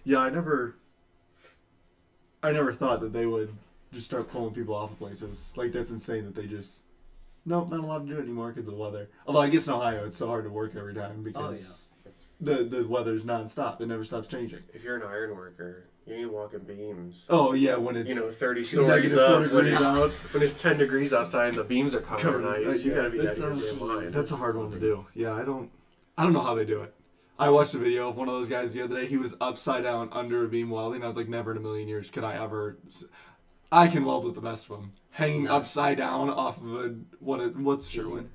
Yeah, I never thought that they would just start pulling people off of places. Like, that's insane that they just... No, not allowed to do it anymore because of the weather. Although I guess in Ohio it's so hard to work every time because the weather's nonstop. It never stops changing. If you're an iron worker, you ain't walking beams. Oh, yeah, when it's... 30 stories up, out. When it's 10 degrees outside and the beams are covered in ice, you gotta be out of your damn mind. That's a hard one to do. Yeah, I don't know how they do it. I watched a video of one of those guys the other day. He was upside down under a beam welding. I was like, never in a million years could I ever... I can weld with the best of them. Hanging upside down off of a... What's Sherwin?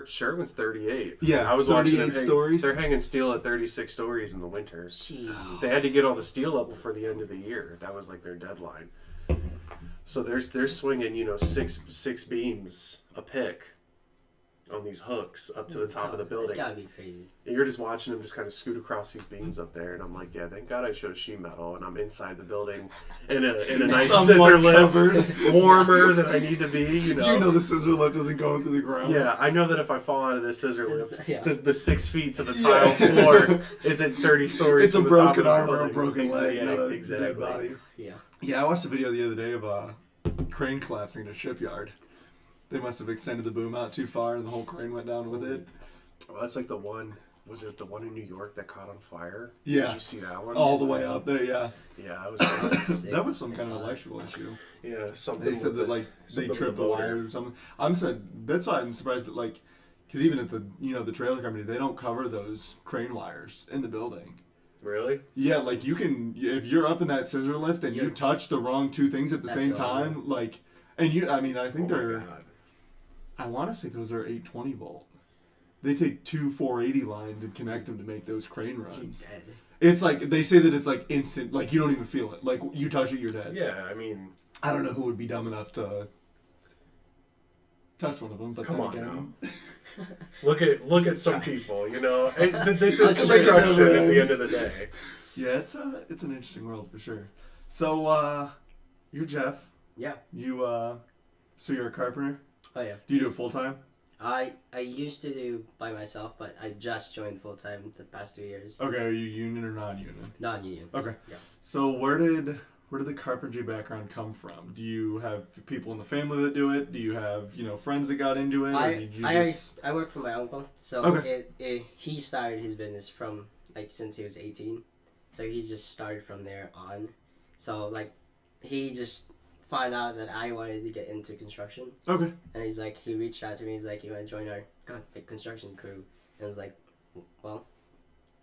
Sherwin's 38. Yeah, I was 38 watching them stories. They're hanging steel at 36 stories in the winter. Jeez. They had to get all the steel up before the end of the year. That was like their deadline. So they're swinging, six beams a pick on these hooks up to the top of the building. It's gotta be crazy. And you're just watching them just kind of scoot across these beams up there, and I'm like, yeah, thank God I chose sheet metal, and I'm inside the building in a nice scissor lift, warmer than I need to be. You know the scissor lift isn't going through the ground. Yeah, I know that if I fall out of this scissor lift, the 6 feet to the tile floor isn't 30 stories. It's a to the top broken of the arm or a building. broken leg. Yeah, exactly. Body. Yeah. Yeah, I watched a video the other day of a crane collapsing in a shipyard. They must have extended the boom out too far, and the whole crane went down with it. Well, that's like the one. Was it the one in New York that caught on fire? Yeah. Did you see that one? All the way up there, yeah. Yeah, that was. That was some kind of electrical issue. Yeah, something. They said that they tripped the wires or something. That's why I'm surprised that because even at the trailer company, they don't cover those crane wires in the building. Really? Yeah, you can, if you're up in that scissor lift and you touch the wrong two things at the same time, I think they're. God. I want to say those are 820 volt. They take two 480 lines and connect them to make those crane runs. You're dead. It's they say that it's instant, you don't even feel it. You touch it, you're dead. Yeah, I mean, I don't know who would be dumb enough to touch one of them, but come on again, now. Look at some people, This is construction at the end of the day. Yeah, it's an interesting world for sure. So, you're Jeff. Yeah. So you're a carpenter? Oh yeah. Do you do it full time? I used to do by myself, but I just joined full time the past 2 years. Okay, are you union or non-union? Non-union. Okay. Yeah. So where did the carpentry background come from? Do you have people in the family that do it? Do you have friends that got into it? I work for my uncle, so okay. He started his business from since he was 18, so he's just started from there on. So he just found out that I wanted to get into construction. Okay. And he reached out to me. He's like, you want to join our construction crew? And I was like, well,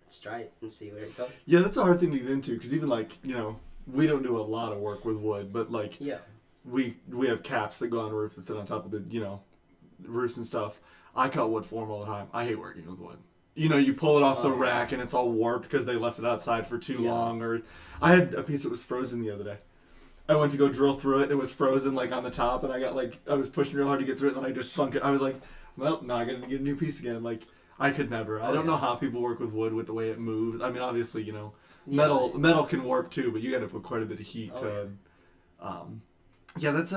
let's try it and see where it goes. Yeah, that's a hard thing to get into because even we don't do a lot of work with wood, but yeah, we have caps that go on roofs that sit on top of the roofs and stuff. I cut wood for them all the time. I hate working with wood. You pull it off the rack and it's all warped because they left it outside for too long. Or I had a piece that was frozen the other day. I went to go drill through it. It was frozen on the top, and I got I was pushing real hard to get through it, and then I just sunk it. I was like, well, now I got to get a new piece again. I could never. I don't know how people work with wood with the way it moves. I mean, obviously, metal can warp too, but you got to put quite a bit of heat to. Yeah. That's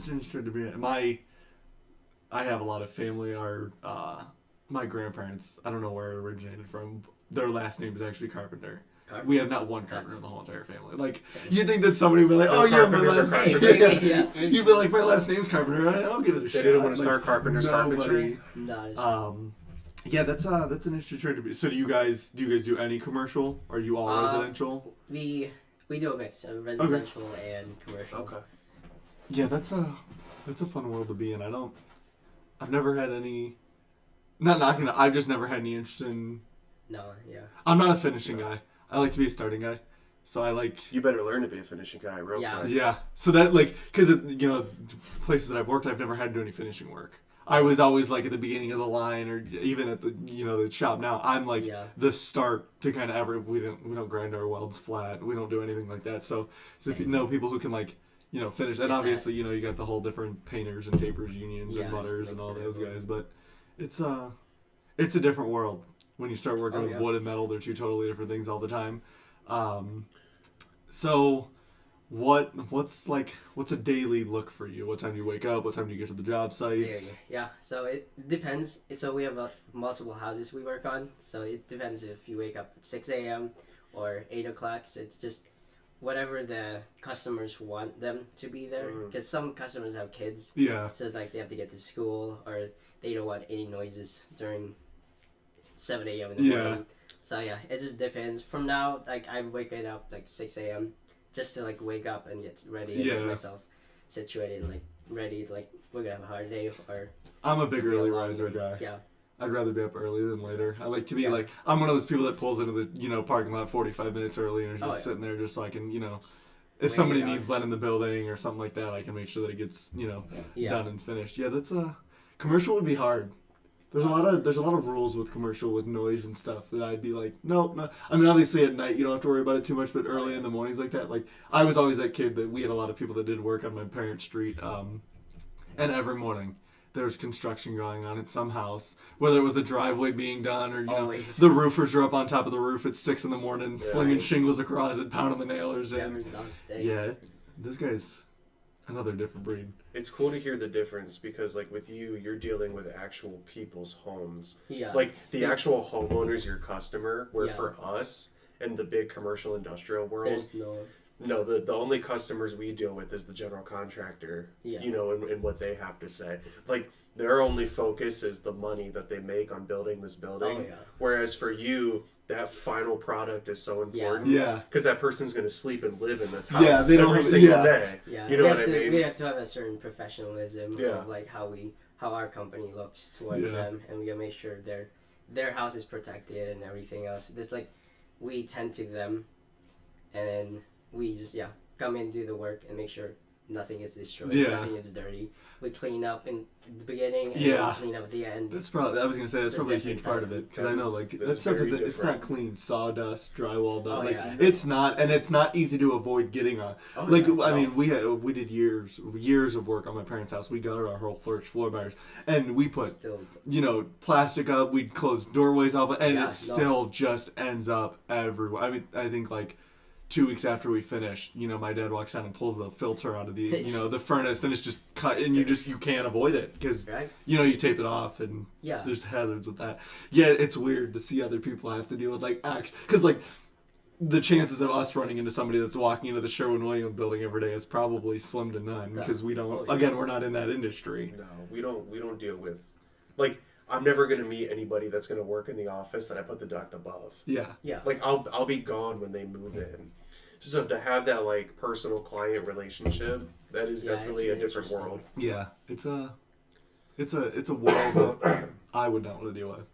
interesting to be. I have a lot of family. My grandparents. I don't know where it originated from. Their last name is actually Carpenter. We have not one carpenter in the whole entire family. You think that somebody would be like, oh yeah, my last name. Yeah. You'd be like, my last name's Carpenter. I'll give it a shot. They didn't want to start Carpenter's Carpentry. Yeah, that's an interesting trade to be. So do you guys do any commercial? Are you all residential? We do a mix of residential and commercial. Okay. Yeah, that's a fun world to be in. I've never had any. Not knocking it. I've just never had any interest in. No, yeah. I'm not a finishing guy. I like to be a starting guy. So You better learn to be a finishing guy real quick. Yeah. So that because places that I've worked, I've never had to do any finishing work. I was always at the beginning of the line, or even at the the shop now. I'm the start to kind of we don't grind our welds flat. We don't do anything like that. So people who can finish. And obviously you got the whole different painters and tapers unions and mutters and all those guys. But it's a different world. When you start working with wood and metal, they're two totally different things all the time. So what's a daily look for you? What time do you wake up? What time do you get to the job sites? Yeah. So it depends. So we have multiple houses we work on. So it depends if you wake up at 6 a.m. or 8 o'clock. So it's just whatever the customers want them to be there. Because some customers have kids. Yeah. So like they have to get to school, or they don't want any noises during 7 a.m. in the morning. So yeah, it just depends. From now, like I'm waking up like 6 a.m. just to like wake up and get ready and get myself situated and like ready. Like we're gonna have a hard day, or I'm a big early riser guy. Yeah. I'd rather be up early than later. I like to be like, I'm one of those people that pulls into the, parking lot 45 minutes early and is just sitting there just so I can, if somebody needs let in the building or something like that, I can make sure that it gets, done and finished. Yeah, that's commercial would be hard. There's a lot of rules with commercial with noise and stuff that I'd be like, no. I mean, obviously at night you don't have to worry about it too much, but early in the mornings like that, like I was always that kid that we had a lot of people that did work on my parents' street, and every morning there was construction going on at some house, whether it was a driveway being done or the roofers are up on top of the roof at 6 a.m. slinging shingles across it, pounding the nailers in. This guy's another different breed. It's cool to hear the difference because, like, with you're dealing with actual people's homes. Yeah. Like, the actual homeowner's your customer, where for us in the big commercial industrial world, there's no, the only customers we deal with is the general contractor, and what they have to say. Like, their only focus is the money that they make on building this building. Whereas for you, that final product is so important. Yeah. Because that person's going to sleep and live in this house every single day. Yeah. You know what I mean? We have to have a certain professionalism of like how our company looks towards them, and we gotta make sure their house is protected and everything else. It's like we tend to them, and then we just come in, do the work, and make sure nothing is destroyed, nothing is dirty. We clean up in the beginning and we clean up at the end. That's probably, I was going to say, that's probably a huge part of it. Because I know, like, that stuff it's not clean sawdust, drywall done. It's not, and it's not easy to avoid getting on. I mean, we did years of work on my parents' house. We got our whole first floor bars. And we put, plastic up, we'd close doorways off, and it still just ends up everywhere. I mean, I think, like, 2 weeks after we finished, my dad walks down and pulls the filter out of the, the furnace, and it's just cut, and you can't avoid it because, you tape it off, and there's hazards with that. Yeah, it's weird to see other people have to deal with, like, because, like, the chances of us running into somebody that's walking into the Sherwin-Williams building every day is probably slim to none because we don't, again, we're not in that industry. No, we don't deal with, like, I'm never gonna meet anybody that's gonna work in the office that I put the duct above. Yeah. Like I'll be gone when they move in. So to have that like personal client relationship, that is definitely a different world. Yeah, it's a world that I would not want to deal with.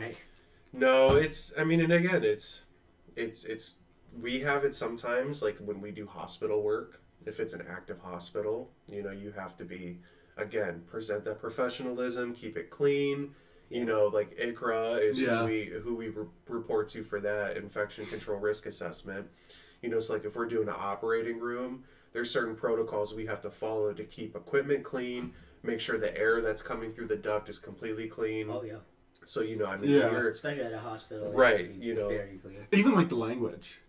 Right. No, and again, it's we have it sometimes like when we do hospital work. If it's an active hospital, you have to be. Again, present that professionalism, keep it clean. Like ICRA is who we report to for that infection control risk assessment. So like if we're doing an operating room, there's certain protocols we have to follow to keep equipment clean, make sure the air that's coming through the duct is completely clean. Oh yeah. So you're especially at a hospital, right? Very clean. Even like the language.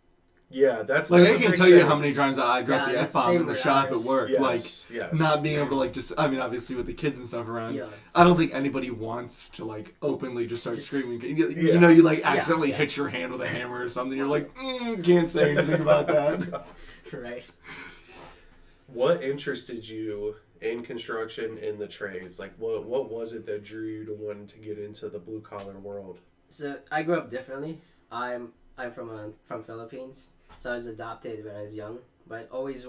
Yeah, that's like that's I can tell you how many times I dropped the F-bomb in the shop at work. Yes, not being able to like just, I mean, obviously with the kids and stuff around, I don't think anybody wants to like openly just start screaming. You like accidentally hit your hand with a hammer or something. You're like, can't say anything about that. Right. What interested you in construction, in the trades? Like, what was it that drew you to wanting to get into the blue collar world? So I grew up differently. I'm from Philippines. So I was adopted when I was young, but always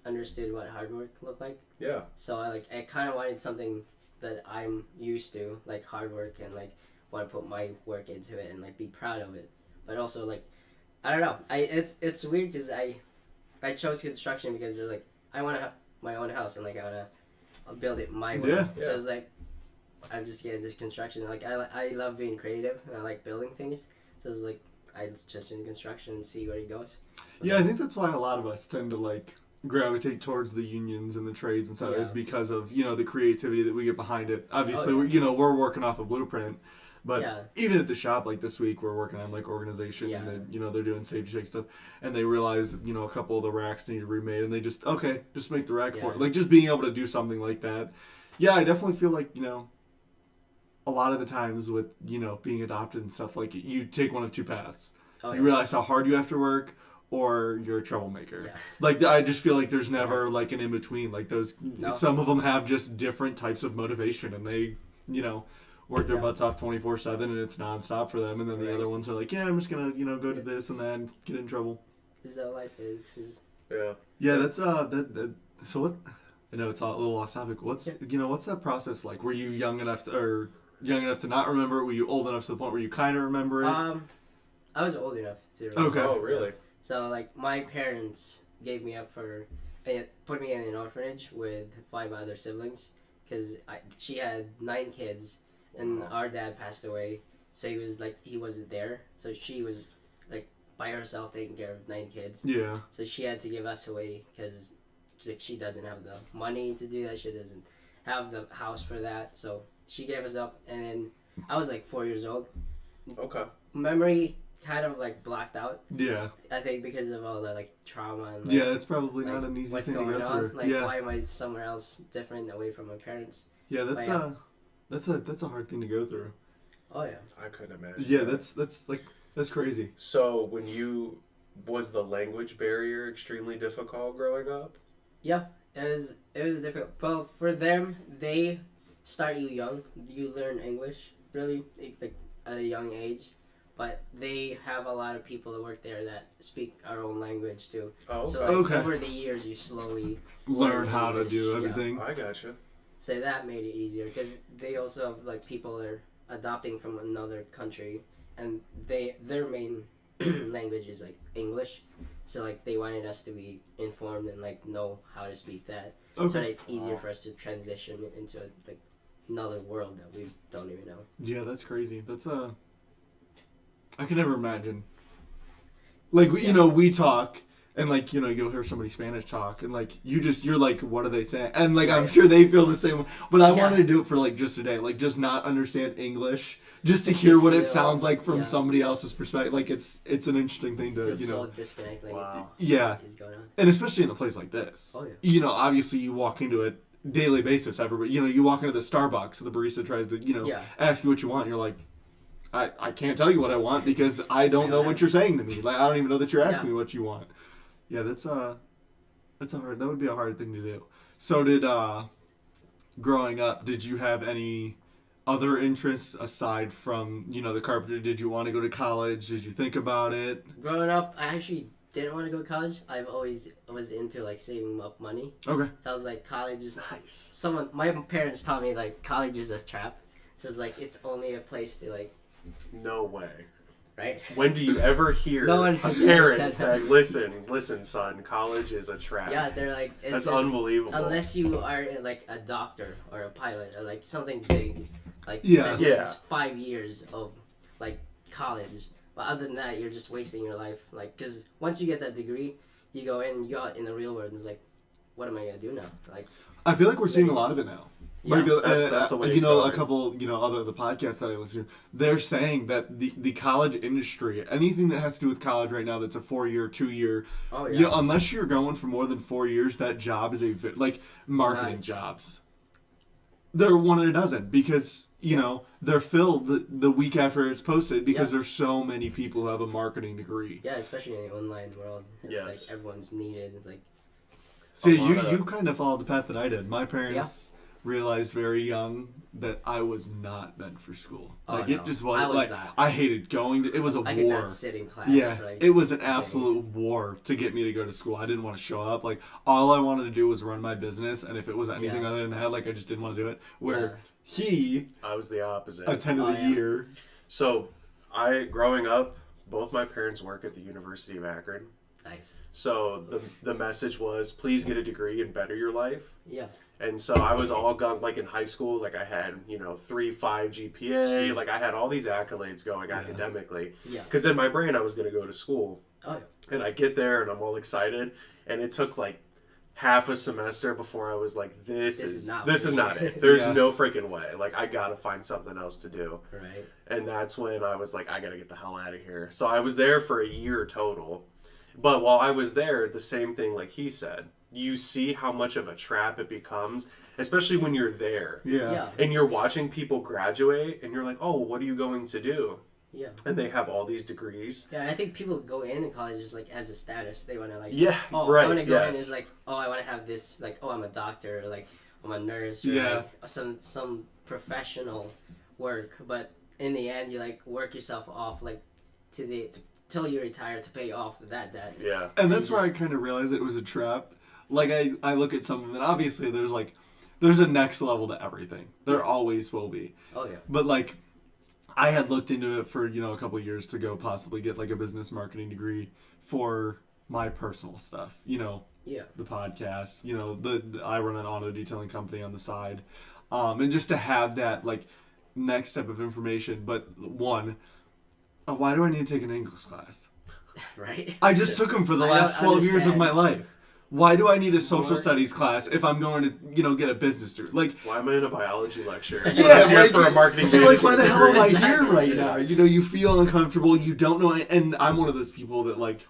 understood what hard work looked like. Yeah. So I kind of wanted something that I'm used to, like hard work, and like want to put my work into it and like be proud of it. But also like, I don't know. It's weird because I chose construction because it's like I want to have my own house and like I'll build it my way. Yeah. So it's like I just get into construction. Like I love being creative and I like building things. So it's like I just in construction and see where it goes. Yeah, I think that's why a lot of us tend to like gravitate towards the unions and the trades and stuff is because of the creativity that we get behind it. Obviously, we're working off a blueprint, but even at the shop, like this week, we're working on like organization and then, they're doing safety check stuff, and they realized a couple of the racks need to be remade, and they just make the rack for it. Like just being able to do something like that. Yeah, I definitely feel like a lot of the times with being adopted and stuff, like you take one of two paths. Oh, You realize how hard you have to work, or you're a troublemaker. Yeah. Like, I just feel like there's never like an in between. Like those, No. some of them have just different types of motivation, and they, work their butts off 24/7, and it's nonstop for them. And then the other ones are like, yeah, I'm just gonna, go to this and then get in trouble. This is how life is. Yeah, that's So what? I know it's a little off topic. What's that process like? Were you young enough to not remember it? Were you old enough to the point where you kind of remember it? I was old enough to remember. Okay. Oh, really? So, like, my parents gave me up put me in an orphanage with 5 other siblings, because she had 9 kids, and our dad passed away, so he wasn't there, so she was, like, by herself taking care of 9 kids. Yeah. So she had to give us away, because she doesn't have the money to do that, she doesn't have the house for that, so she gave us up, and then I was, like, 4 years old. Okay. Memory kind of like blacked out. Yeah. I think because of all the like trauma and it's probably not an easy thing to go through. Like, why am I somewhere else different, away from my parents? Yeah, that's a hard thing to go through. Oh yeah. I couldn't imagine. Yeah, that's crazy. So was the language barrier extremely difficult growing up? Yeah, it was difficult. Well, for them, they start you young. You learn English really like at a young age. But they have a lot of people that work there that speak our own language too. Oh, okay. So over the years, you slowly learn how to do everything. Yeah. I gotcha. So that made it easier, because they also have like people that are adopting from another country, and their main language is like English. So like they wanted us to be informed and like know how to speak that, so that it's easier for us to transition into like another world that we don't even know. Yeah, that's crazy. That's I can never imagine. Like, we talk, and, like, you'll hear somebody Spanish talk, and, like, you're like, what are they saying? And, like, I'm sure they feel the same way. But I wanted to do it for, like, just a day. Like, just not understand English. Just to hear what it sounds like from somebody else's perspective. Like, it's an interesting thing to, so disconnect. Like, wow. Yeah. What is going on? And especially in a place like this. Oh, yeah. Obviously you walk into it daily basis. Everybody, you walk into the Starbucks, the barista tries to, ask you what you want, and you're like, I can't tell you what I want because I don't know what you're saying to me. Like, I don't even know that you're asking me what you want. Yeah, that would be a hard thing to do. So growing up, did you have any other interests aside from, the carpentry? Did you want to go to college? Did you think about it? Growing up, I actually didn't want to go to college. I was into like saving up money. Okay. So I was like, college is nice. My parents taught me like college is a trap. So it's like it's only a place to like. No way. Right? When do you ever hear parents that listen, son, college is a trap? Yeah, they're like, that's unbelievable. Unless you are like a doctor or a pilot or like something big, like that needs 5 years of like college. But other than that, you're just wasting your life. Like, because once you get that degree, you go in the real world, and it's like, what am I gonna do now? Like, I feel like we're seeing a lot of it now. Yeah, like, that's the way it's going. A couple, other the podcasts that I listen to, they're saying that the college industry, anything that has to do with college right now, that's a 4-year, 2-year, unless you're going for more than 4 years, that job is like marketing jobs. They're one in a dozen because they're filled the week after it's posted because there's so many people who have a marketing degree. Yeah, especially in the online world, it's like everyone's needed. It's like. See, you kind of followed the path that I did. My parents. Realized very young that I was not meant for school. Like it just wasn't. Like I hated going. It was a war. I could not sit in class. Yeah, for, like, it was an absolute war to get me to go to school. I didn't want to show up. Like all I wanted to do was run my business, and if it was anything other than that, like I just didn't want to do it. Where I was the opposite. Attended a year. So growing up, both my parents work at the University of Akron. Nice. So the message was, please get a degree and better your life. Yeah. And so I was all gung, like in high school, like I had, 3.5 GPA, like I had all these accolades going academically. Yeah. Because in my brain, I was going to go to school. Oh, yeah. And I get there and I'm all excited. And it took like half a semester before I was like, this is not it. There's no freaking way. Like I got to find something else to do. Right. And that's when I was like, I got to get the hell out of here. So I was there for a year total. But while I was there, the same thing like he said. You see how much of a trap it becomes, especially when you're there. Yeah. And you're watching people graduate, and you're like, oh, what are you going to do? Yeah. And they have all these degrees. Yeah, I think people go into college just like as a status. They want to like, right. I want to go in as like, I want to have this, like, I'm a doctor, or like I'm a nurse, or like some professional work. But in the end, you like work yourself off like till you retire to pay off that debt. Yeah. And that's where I kind of realized it was a trap. Like I look at something that obviously there's a next level to everything. There always will be. Oh yeah. But like I had looked into it for, a couple of years to go possibly get like a business marketing degree for my personal stuff, Yeah. the podcast, I run an auto detailing company on the side. And just to have that like next step of information. But one, why do I need to take an English class? Right. I just took them for the last 12 years of my life. Why do I need a social studies class if I'm going to, get a business degree? Like, why am I in a biology lecture? Yeah, I'm here for a marketing management why the hell am I degree? here right now? You feel uncomfortable. You don't know. And I'm one of those people that, like,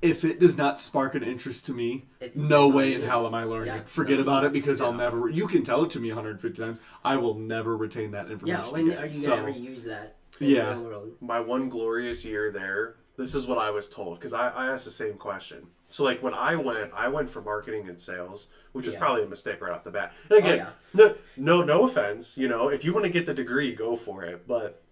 if it does not spark an interest to me, no way in hell am I learning it. Forget about it because I'll never. You can tell it to me 150 times. I will never retain that information. Yeah, when are you going to ever use that in the real world? My one glorious year there, this is what I was told, because I asked the same question. So, like, when I went for marketing and sales, which was probably a mistake right off the bat. And again, no offense, if you want to get the degree, go for it. But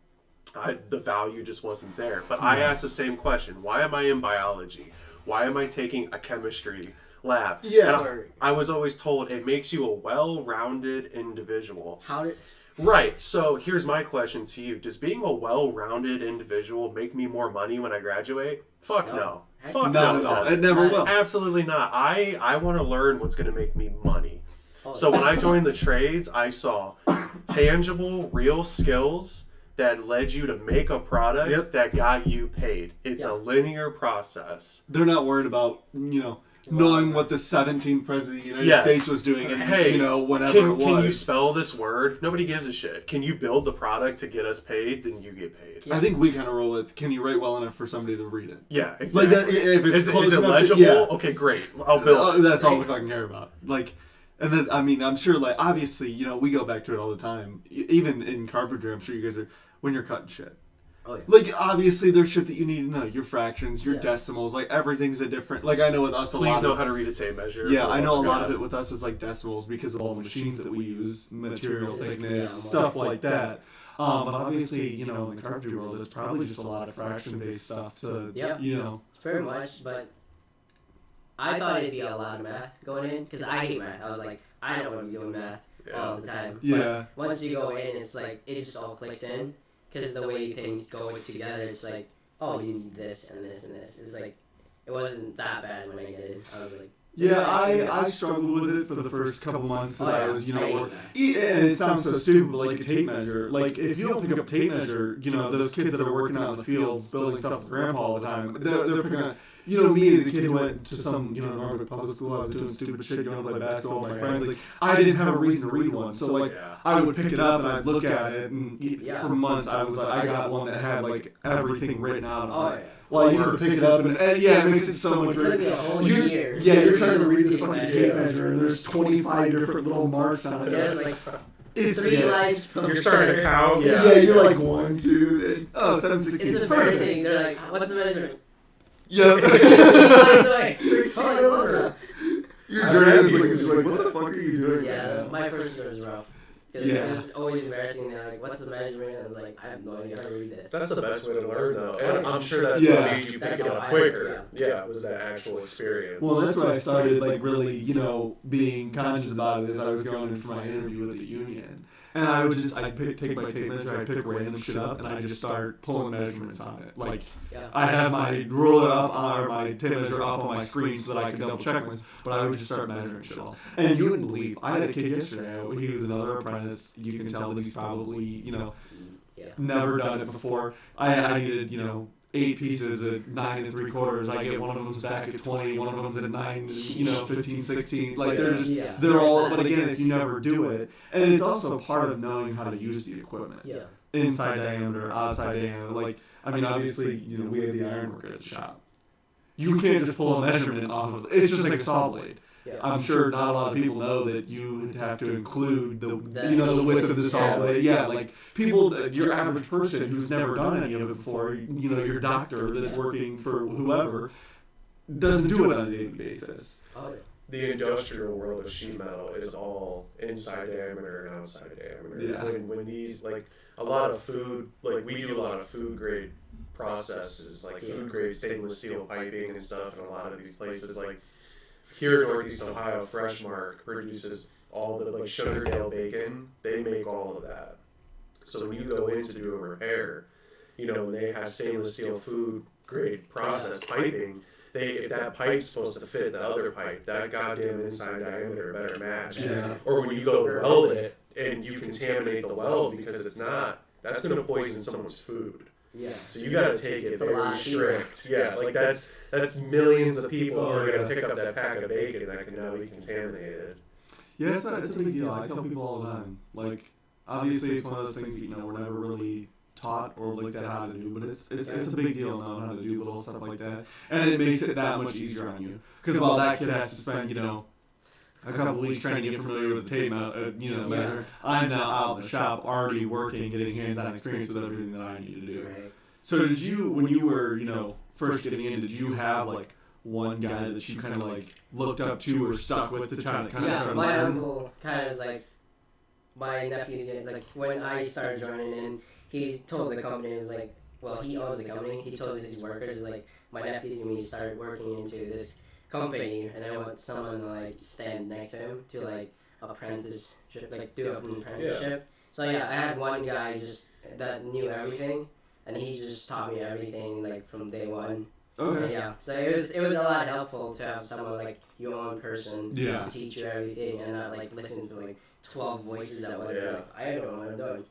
the value just wasn't there. But I asked the same question. Why am I in biology? Why am I taking a chemistry lab? Yeah. And I was always told it makes you a well-rounded individual. How did... Right. So here's my question to you. Does being a well-rounded individual make me more money when I graduate? Fuck no. Fuck not at all. It never will. Absolutely not. I want to learn what's going to make me money. So when I joined the trades, I saw tangible, real skills that led you to make a product that got you paid. It's a linear process. They're not worried about, knowing what the 17th president of the United States was doing and, whenever it was. Can you spell this word? Nobody gives a shit. Can you build the product to get us paid? Then you get paid. Yeah. I think we kind of roll with, can you write well enough for somebody to read it? Yeah, exactly. Like that, if it's is it legible? Okay, great. I'll build it. That's all we fucking care about. Like, and then, I'm sure, like, obviously, we go back to it all the time. Even in carpentry, I'm sure you guys are, when you're cutting shit. Oh, yeah. Like, obviously, there's shit that you need to know. Your fractions, your decimals, like, everything's a different... Like, I know with us Please know how to read a tape measure. Yeah, I know a lot of it with us is, like, decimals because of all the machines that we use, material thickness, stuff like that. But obviously, in the carpentry world, it's probably just a lot of fraction-based stuff to, It's very much, but I thought it'd be a lot of math going in because I hate math. I was like, I don't want to be doing math all the time. Yeah. But once you go in, it's like, it just all clicks in. Because the way things go together, it's like, oh, you need this and this and this. It's like, it wasn't that bad when I get it. I was like, yeah, I struggled with it for the first couple months. I was, and it sounds so stupid, but like a tape measure. Like, if you don't pick up a tape measure, those kids that are working out in the fields, building stuff with grandpa all the time, they're picking up. Me as a kid who went to some, Norwood public school, I was doing stupid shit, play basketball with my friends. Like, I didn't have a reason to read one. So, like, I would pick it up and I'd look at it, and for months I was like, I got one that had, like, everything written out on it. Well, I used to pick it up, and it makes it so much better. It took me a whole year. Yeah, you're trying to read this fucking tape measure, and there's 25 different little marks on it. Yeah, it's like... It's 3 lines from... You're starting to count. Yeah, you're like 1, 2, 7, 16. It's the first thing. They're like, what's the measurement? Yeah. 16 lines. Your dad is like, what the fuck are you doing? Yeah, my first year was rough. Because it was always embarrassing. They're like, what's the measurement? I was like, I have no idea how to read this. That's the best way to learn, though. And I'm sure that's what made you pick it up quicker. Yeah, it was that actual experience. Well, that's where I started, like, really, being conscious about it as I was going in for my interview with the union. And I would just, take my tape measure, I'd pick random shit up, and I'd just start pulling measurements on it. Like, I had my ruler up or my tape measure up on my screen so that I could double check myself, but I would just start measuring shit all. And you wouldn't believe, I had a kid yesterday, he was another apprentice, you can tell that he's probably, never done it before. I needed, 8 pieces at 9 3/4. I get one of them's back at 20, one of them's at 9, 15, 16. Like, they're all, but again, if you never do it, and it's also part of knowing how to use the equipment. Yeah. Inside diameter, outside diameter. Like, obviously, we have the ironworker at the shop. You can't just pull a measurement off of, it's just like a saw blade. Yeah. I'm sure not a lot of people know that you have to include the width of the saw blade. Yeah, like people, your average person who's never done any of it before, your doctor that's working for whoever, doesn't do it on a daily basis. Oh, yeah. The industrial world of sheet metal is all inside diameter and outside diameter. Yeah. When these, like, a lot of food, like, we do a lot of food grade processes, like food grade stainless steel piping and stuff, and a lot of these places, like here in Northeast Ohio, Freshmark produces all the, like, Sugardale bacon. They make all of that. So when you go in to do a repair, when they have stainless steel food grade process piping, if that pipe's supposed to fit the other pipe, that goddamn inside diameter better match. Yeah. Or when you go to weld it and you contaminate the weld because it's not, that's going to poison someone's food. Yeah. So you got to take it very strict. Yeah, like that's millions of people who are going to pick up that pack of bacon that can now be contaminated. Yeah, it's a big deal. I tell people all the time. Like, obviously, it's one of those things that, we're never really taught or looked at how to do, but it's a big deal knowing how to do little stuff like that, and it makes it that much easier on you. Because while that kid has to spend, a couple weeks trying to get familiar with the tape measure, I'm now out in the shop already working, getting hands-on experience with everything that I need to do. Right. So did you, when you were, first getting in, did you have, like, one guy that you kind of, like, looked up to or stuck with to try to kind of Yeah, learn? my uncle kind of like, my nephew's, like, when I started joining in, he told the company, is like, well, he owns the company, he told his workers, like, my nephews and me started working into this company, and I want someone to, like, stand next to him to, like, apprenticeship, like, do an apprenticeship. So, yeah, I had one guy just that knew everything, and he just taught me everything, like, from day one. Okay. Yeah, so it was a lot helpful to have someone, like, your own person to teach you everything, and not, like, listen to, like, 12 voices at once. Yeah. Like, I don't know what I'm doing.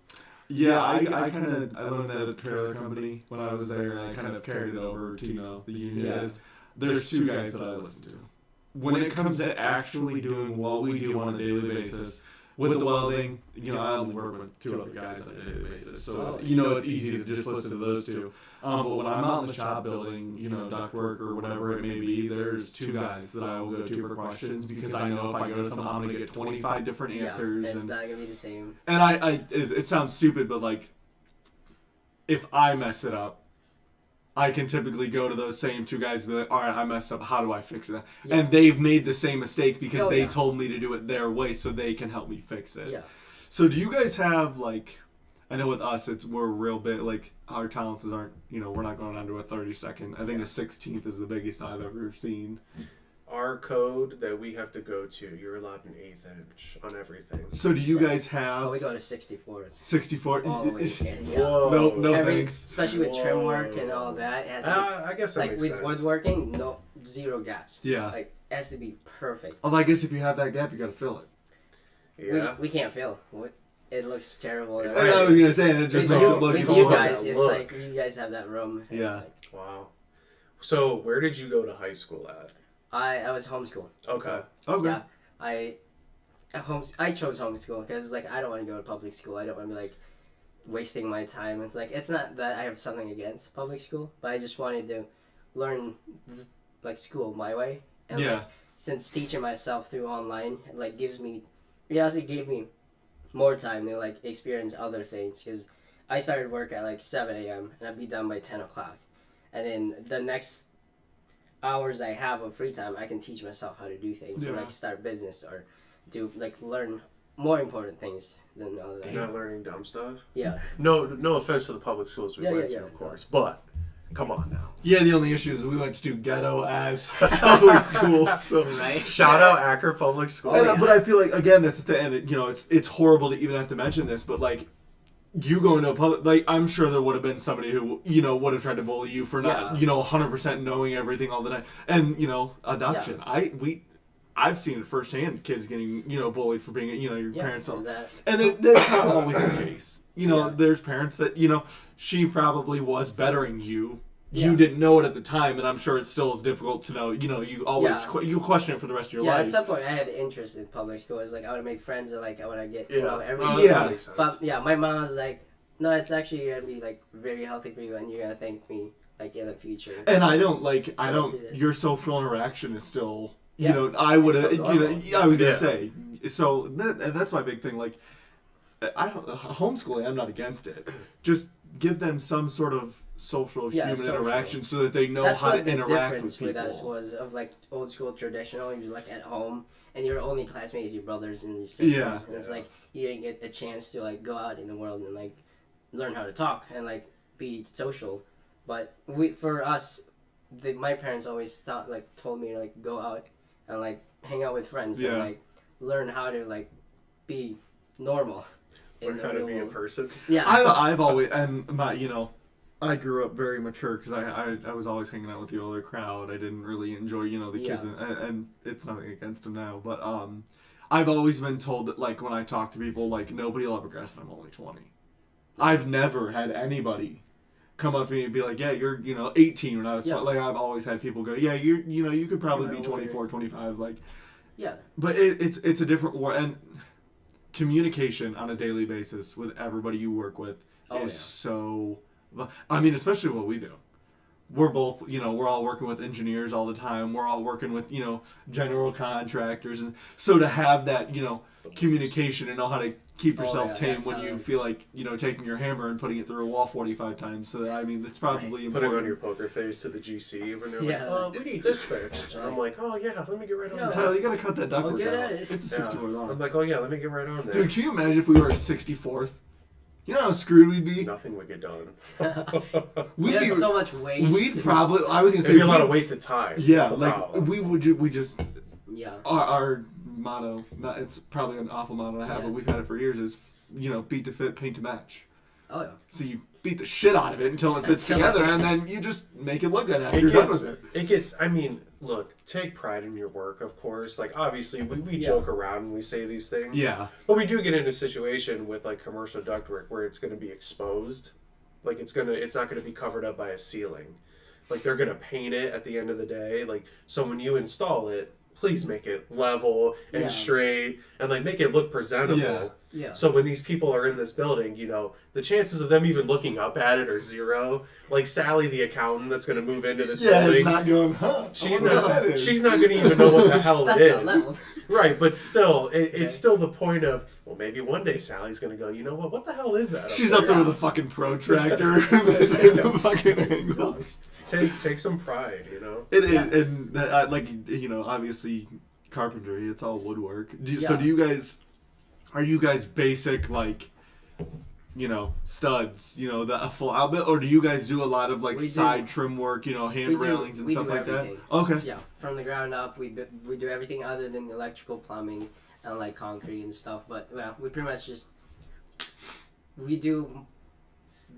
Yeah, I learned that at a trailer company when I was there, and I kind of carried it over to, the union. Yeah. There's two guys that I listen to. When it comes to actually doing what we do on a daily basis, with the welding, I only work with two other guys on a daily basis, so it's, it's easy to just listen to those two. But when I'm out in the shop building, duct work or whatever it may be, there's two guys that I will go to for questions, because I know if I go to someone, I'm going to get 25 different answers. It's not going to be the same. And it sounds stupid, but, like, if I mess it up, I can typically go to those same two guys and be like, all right, I messed up. How do I fix it? Yeah. And they've made the same mistake because they told me to do it their way, so they can help me fix it. Yeah. So do you guys have, like, I know with us, we're real big, like, our tolerances aren't, we're not going under a 30-second. I think a 16th is the biggest I've ever seen. Our code that we have to go to, you're allowed an 1/8 inch on everything. So do you guys have... Oh, we go to 64s. 64? All the way. Yeah. Whoa. No thanks. Especially with trim work and all that. It has to be, I guess that like, makes with sense. woodworking, zero gaps. Yeah. Like, it has to be perfect. Although I guess if you have that gap, you got to fill it. Yeah. We can't fill. It looks terrible. I was going to say, and it just makes it look... With you guys, it's like, you guys have that room. Yeah. Like, Wow. So, where did you go to high school at? I was homeschooled. Okay. Okay. Yeah, I chose homeschool because, like, I don't want to go to public school. I don't want to be, like, wasting my time. It's like, it's not that I have something against public school, but I just wanted to learn, like, school my way. And, like, since teaching myself through online, like, gave me more time to, like, experience other things, because I started work at, like, 7 a.m. and I'd be done by 10 o'clock. And then the next hours I have of free time, I can teach myself how to do things, and, like, start business or do, like, learn more important things than all that. You're not learning dumb stuff? Yeah. No offense to the public schools we went to, of course, but come on now. Yeah, the only issue is we went to ghetto as public schools. So Right. Shout out Akron Public Schools. But I feel like, again, that's the end. It's horrible to even have to mention this, but, like, you go into a public, like, I'm sure there would have been somebody who, would have tried to bully you for not, 100% knowing everything all the time. And, adoption. Yeah. I've seen it firsthand, kids getting, bullied for being, your parents don't. That. And that's not always the case. There's parents that, she probably was bettering you. You didn't know it at the time, and I'm sure it still is difficult to know. You always you question it for the rest of your life. At some point I had interest in public school. It's like I want to make friends, and, like, I want to get to know everything. But my mom was like, no, it's actually gonna be, like, very healthy for you, and you're gonna thank me, like, in the future. And your social interaction is still You know, I would have. I was gonna Yeah. say. So that's my big thing. Like, I don't homeschooling. I'm not against it. Just give them some sort of human interaction so that they know how to interact with people. With us was of like old school traditional. You're like at home, and your only classmate is your brothers and your sisters, and it's like you didn't get a chance to like go out in the world and like learn how to talk and like be social. But for us, my parents always told me to like go out and like hang out with friends and like learn how to like be normal. Learn how to be a person. Yeah. I've always, and I grew up very mature because I was always hanging out with the older crowd. I didn't really enjoy, the kids, and it's nothing against them now, but I've always been told that, like, when I talk to people, like, nobody will ever guess that I'm only 20. I've never had anybody come up to me and be like, yeah, you're, 18 when I was 20. Like, I've always had people go, yeah, you could probably be 24, 25, like. Yeah. But it's a different war, and communication on a daily basis with everybody you work with is so... I mean, especially what we do. We're both, we're all working with engineers all the time. We're all working with, general contractors. And so to have that, communication and know how to keep yourself tame when you feel like, taking your hammer and putting it through a wall 45 times. So, I mean, it's probably important. Putting on your poker face to the GC when they're like, we need this fixed. And I'm like, oh, yeah, let me get right on that. Tyler, you got to cut that ductwork out. It's a 64 long. I'm like, oh, yeah, let me get right on that. Dude, can you imagine if we were a 64th? You know how screwed we'd be? Nothing would get done. We'd be so much waste. We'd probably... I was going to say... It'd be a lot of wasted time. Yeah, like, we just... Yeah. Our motto, it's probably an awful motto to have, but we've had it for years, is, beat to fit, paint to match. Oh, yeah. So you beat the shit out of it until it fits together, and then you just make it look good after you're done with it. It gets... I mean, look, take pride in your work, of course. Like, obviously, we joke around when we say these things. Yeah. But we do get into a situation with, like, commercial ductwork where it's going to be exposed. Like, it's not going to be covered up by a ceiling. Like, they're going to paint it at the end of the day. Like, so when you install it, please make it level and straight and, like, make it look presentable. Yeah. So when these people are in this building, the chances of them even looking up at it are zero. Like Sally, the accountant that's going to move into this building. Is not going, She's not going to even know what the hell it is. Not leveled. Right, but still, it's still the point of, well, maybe one day Sally's going to go, you know what the hell is that? She's up there with a fucking protractor. The fucking angles. Take some pride, It is, and obviously carpentry, it's all woodwork. So are you guys basic, like, studs, a full outfit, or do you guys do a lot of, like, side trim work, hand railings and stuff like that? Okay. Yeah, from the ground up, we do everything other than the electrical, plumbing, and, like, concrete and stuff, but, we pretty much we do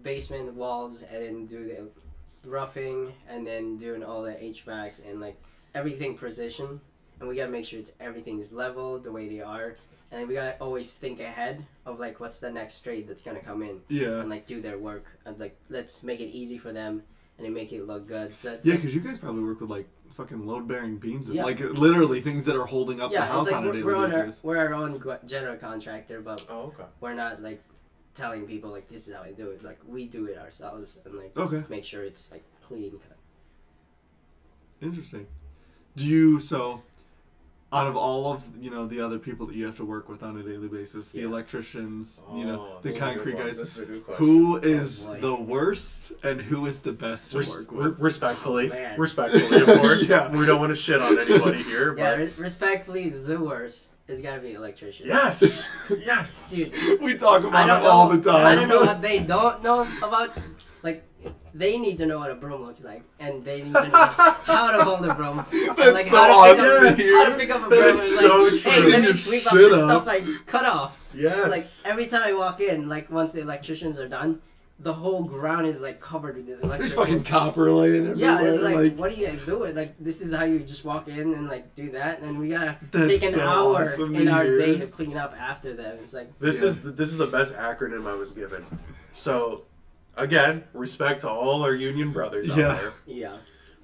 basement walls and then do the roughing and then doing all the HVAC and, like, everything precision, and we gotta make sure everything's level the way they are. And then we gotta always think ahead of, like, what's the next trade that's gonna come in. Yeah. And, like, do their work. And, like, let's make it easy for them and then make it look good. So because you guys probably work with, like, fucking load-bearing beams. And, like, literally things that are holding up the house on a daily basis. We're our own general contractor, but we're not, like, telling people, like, this is how I do it. Like, we do it ourselves and, like, make sure it's, like, clean cut. Interesting. Out of all of the other people that you have to work with on a daily basis, the electricians, the concrete guys, who is the worst and who is the best to work with? Respectfully, of course. We don't want to shit on anybody here. But respectfully, the worst is gotta be electricians. Yes. Dude, we talk about it all the time. I don't know what they don't know about. Like, they need to know what a broom looks like, and they need to know how to hold a broom. That's like, so awesome. How to pick up a broom. That's so like, true. Hey, let me sweep up this stuff I cut off. Yes. Like, every time I walk in, like, once the electricians are done, the whole ground is, like, covered with electrical. There's fucking copper laying everywhere. Yeah, it's like, what are you guys doing? Like, this is how you just walk in and, like, do that, and we gotta take an hour in our day to clean up after them. It's like... This is the best acronym I was given. So... Again, respect to all our union brothers out there. Yeah.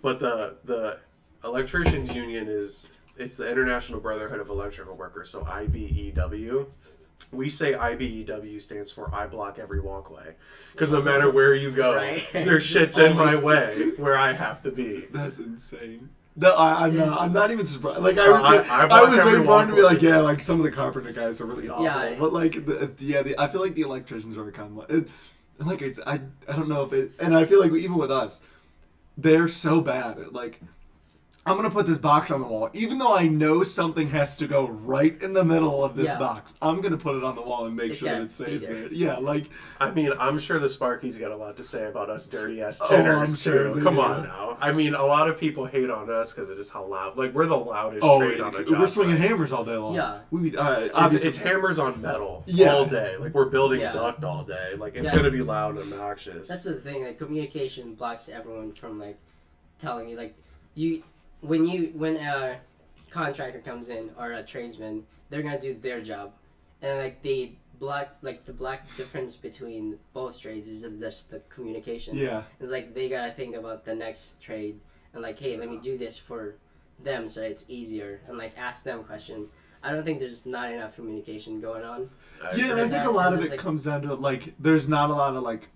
But the electricians union it's the International Brotherhood of Electrical Workers, so IBEW. We say IBEW stands for I block every walkway. Because no matter where you go, there's shit's in my way where I have to be. That's insane. No, I'm not even surprised. Like I was waiting for him to be like, yeah, like some of the carpenter guys are really awful. Yeah, but like, I feel like the electricians are kind of like I don't know if it, and I feel like even with us, they're so bad at like. I'm going to put this box on the wall. Even though I know something has to go right in the middle of this box, I'm going to put it on the wall and make sure that it stays there. Yeah, like... I mean, I'm sure the Sparky's got a lot to say about us dirty-ass tenors, too. Come on now. I mean, a lot of people hate on us because of just how loud... Like, we're the loudest trade on a job We're swinging hammers all day long. Yeah. It's hammers on metal all day. Like, we're building duct all day. Like, it's going to be loud and obnoxious. That's the thing. Like, communication blocks everyone from, like, telling you, like, when a contractor comes in or a tradesman, they're gonna do their job, and like the black difference between both trades is just the communication. Yeah, it's like they gotta think about the next trade and like, hey, let me do this for them so it's easier, and like ask them questions. I don't think there's not enough communication going on. Yeah, and I think a lot of it comes down to like there's not a lot of like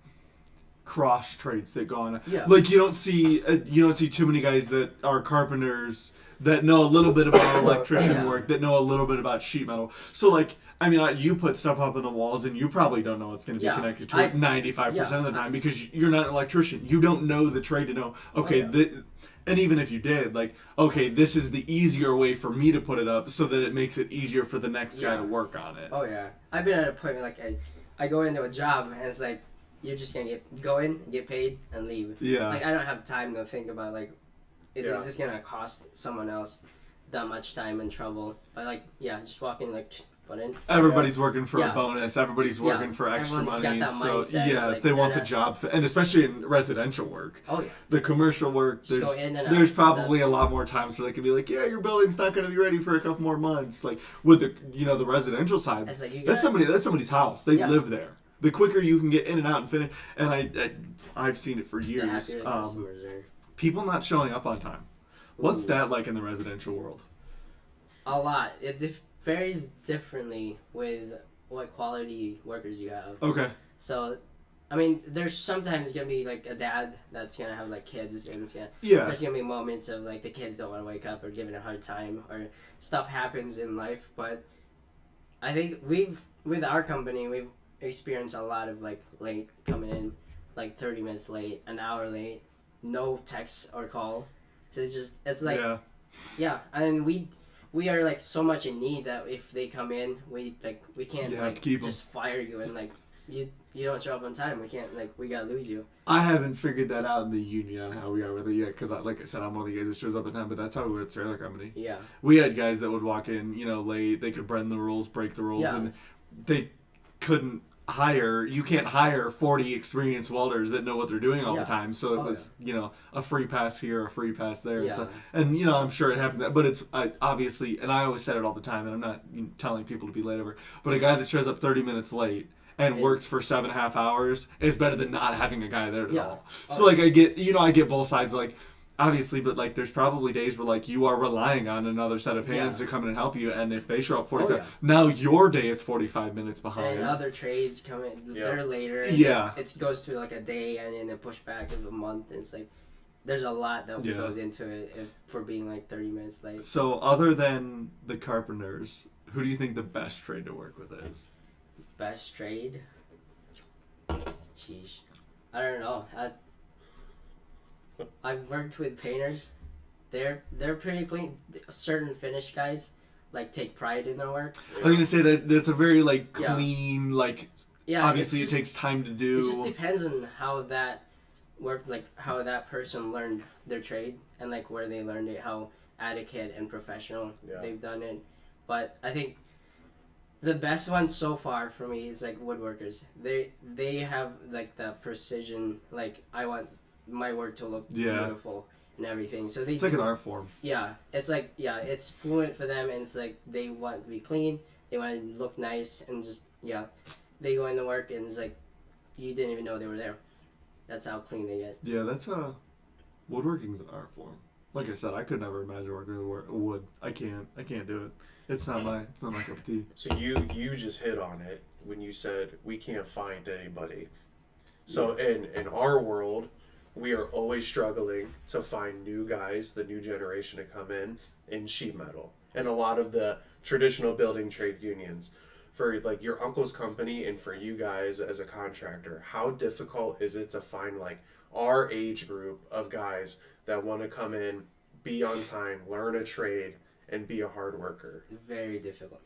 cross trades that go on. Yeah. Like you don't see too many guys that are carpenters that know a little bit about electrician work, that know a little bit about sheet metal. So like, I mean, you put stuff up in the walls and you probably don't know what's going to be connected to it 95% of the time because you're not an electrician. You don't know the trade to know, okay, and even if you did, like, okay, this is the easier way for me to put it up so that it makes it easier for the next guy to work on it. Oh yeah. I've been at a point where like I go into a job and it's like, you're just gonna go in, get paid, and leave. Yeah. Like I don't have time to think about like, is this gonna cost someone else that much time and trouble? But like, just walk in like, put in. Everybody's working for a bonus. Everybody's working for extra money. So like, they want the job, and especially in residential work. Oh yeah. The commercial work, there's probably a lot more times where they can be like, yeah, your building's not going to be ready for a couple more months. Like with the residential side, like that's somebody's house. They live there. The quicker you can get in and out and finish, and I've seen it for years. People not showing up on time. What's that like in the residential world? A lot. It varies differently with what quality workers you have. Okay. So, I mean, there's sometimes gonna be like a dad that's gonna have like kids, and there's gonna be moments of like the kids don't want to wake up or giving a hard time or stuff happens in life. But I think with our company we've experienced a lot of like late coming in, like 30 minutes late, an hour late, no text or call. So it's like and we are like so much in need that if they come in, we can't just fire you and like you don't show up on time. We can't we gotta lose you. I haven't figured that out in the union on how we are with it yet because like I said, I'm one of the guys that shows up on time, but that's how we were at the trailer company. Yeah, we had guys that would walk in late. They could bend the rules, break the rules, and they couldn't you can't hire 40 experienced welders that know what they're doing all the time. So it was, a free pass here, a free pass there. Yeah. And I'm sure it happened, but it's obviously, and I always said it all the time, and I'm not telling people to be late ever, but a guy that shows up 30 minutes late and works for 7.5 hours is better than not having a guy there at all. So I get both sides, obviously, but there's probably days where you are relying on another set of hands to come in and help you, and if they show up 45, now your day is 45 minutes behind. And other trades come in, they're later. And it goes through a day and then a pushback of a month. And it's there's a lot that goes into it for being 30 minutes late. So other than the carpenters, who do you think the best trade to work with is? Best trade? Sheesh. I don't know. I've worked with painters. They're pretty clean. Certain finish guys take pride in their work. I'm gonna say that it's a very clean obviously it takes time to do. It just depends on how that worked, how that person learned their trade and where they learned it, how adequate and professional they've done it. But I think the best one so far for me is woodworkers. They have the precision. I want my work to look beautiful and everything. So it's an art form. Yeah, it's it's fluent for them, and it's they want to be clean. They want to look nice, and just they go into work, and it's you didn't even know they were there. That's how clean they get. Yeah, that's woodworking's an art form. Like I said, I could never imagine working with wood. I can't do it. It's not my cup of tea. So you just hit on it when you said we can't find anybody. So in our world, we are always struggling to find new guys, the new generation to come in sheet metal. And a lot of the traditional building trade unions, for like your uncle's company and for you guys as a contractor, how difficult is it to find like our age group of guys that want to come in, be on time, learn a trade, and be a hard worker? Very difficult.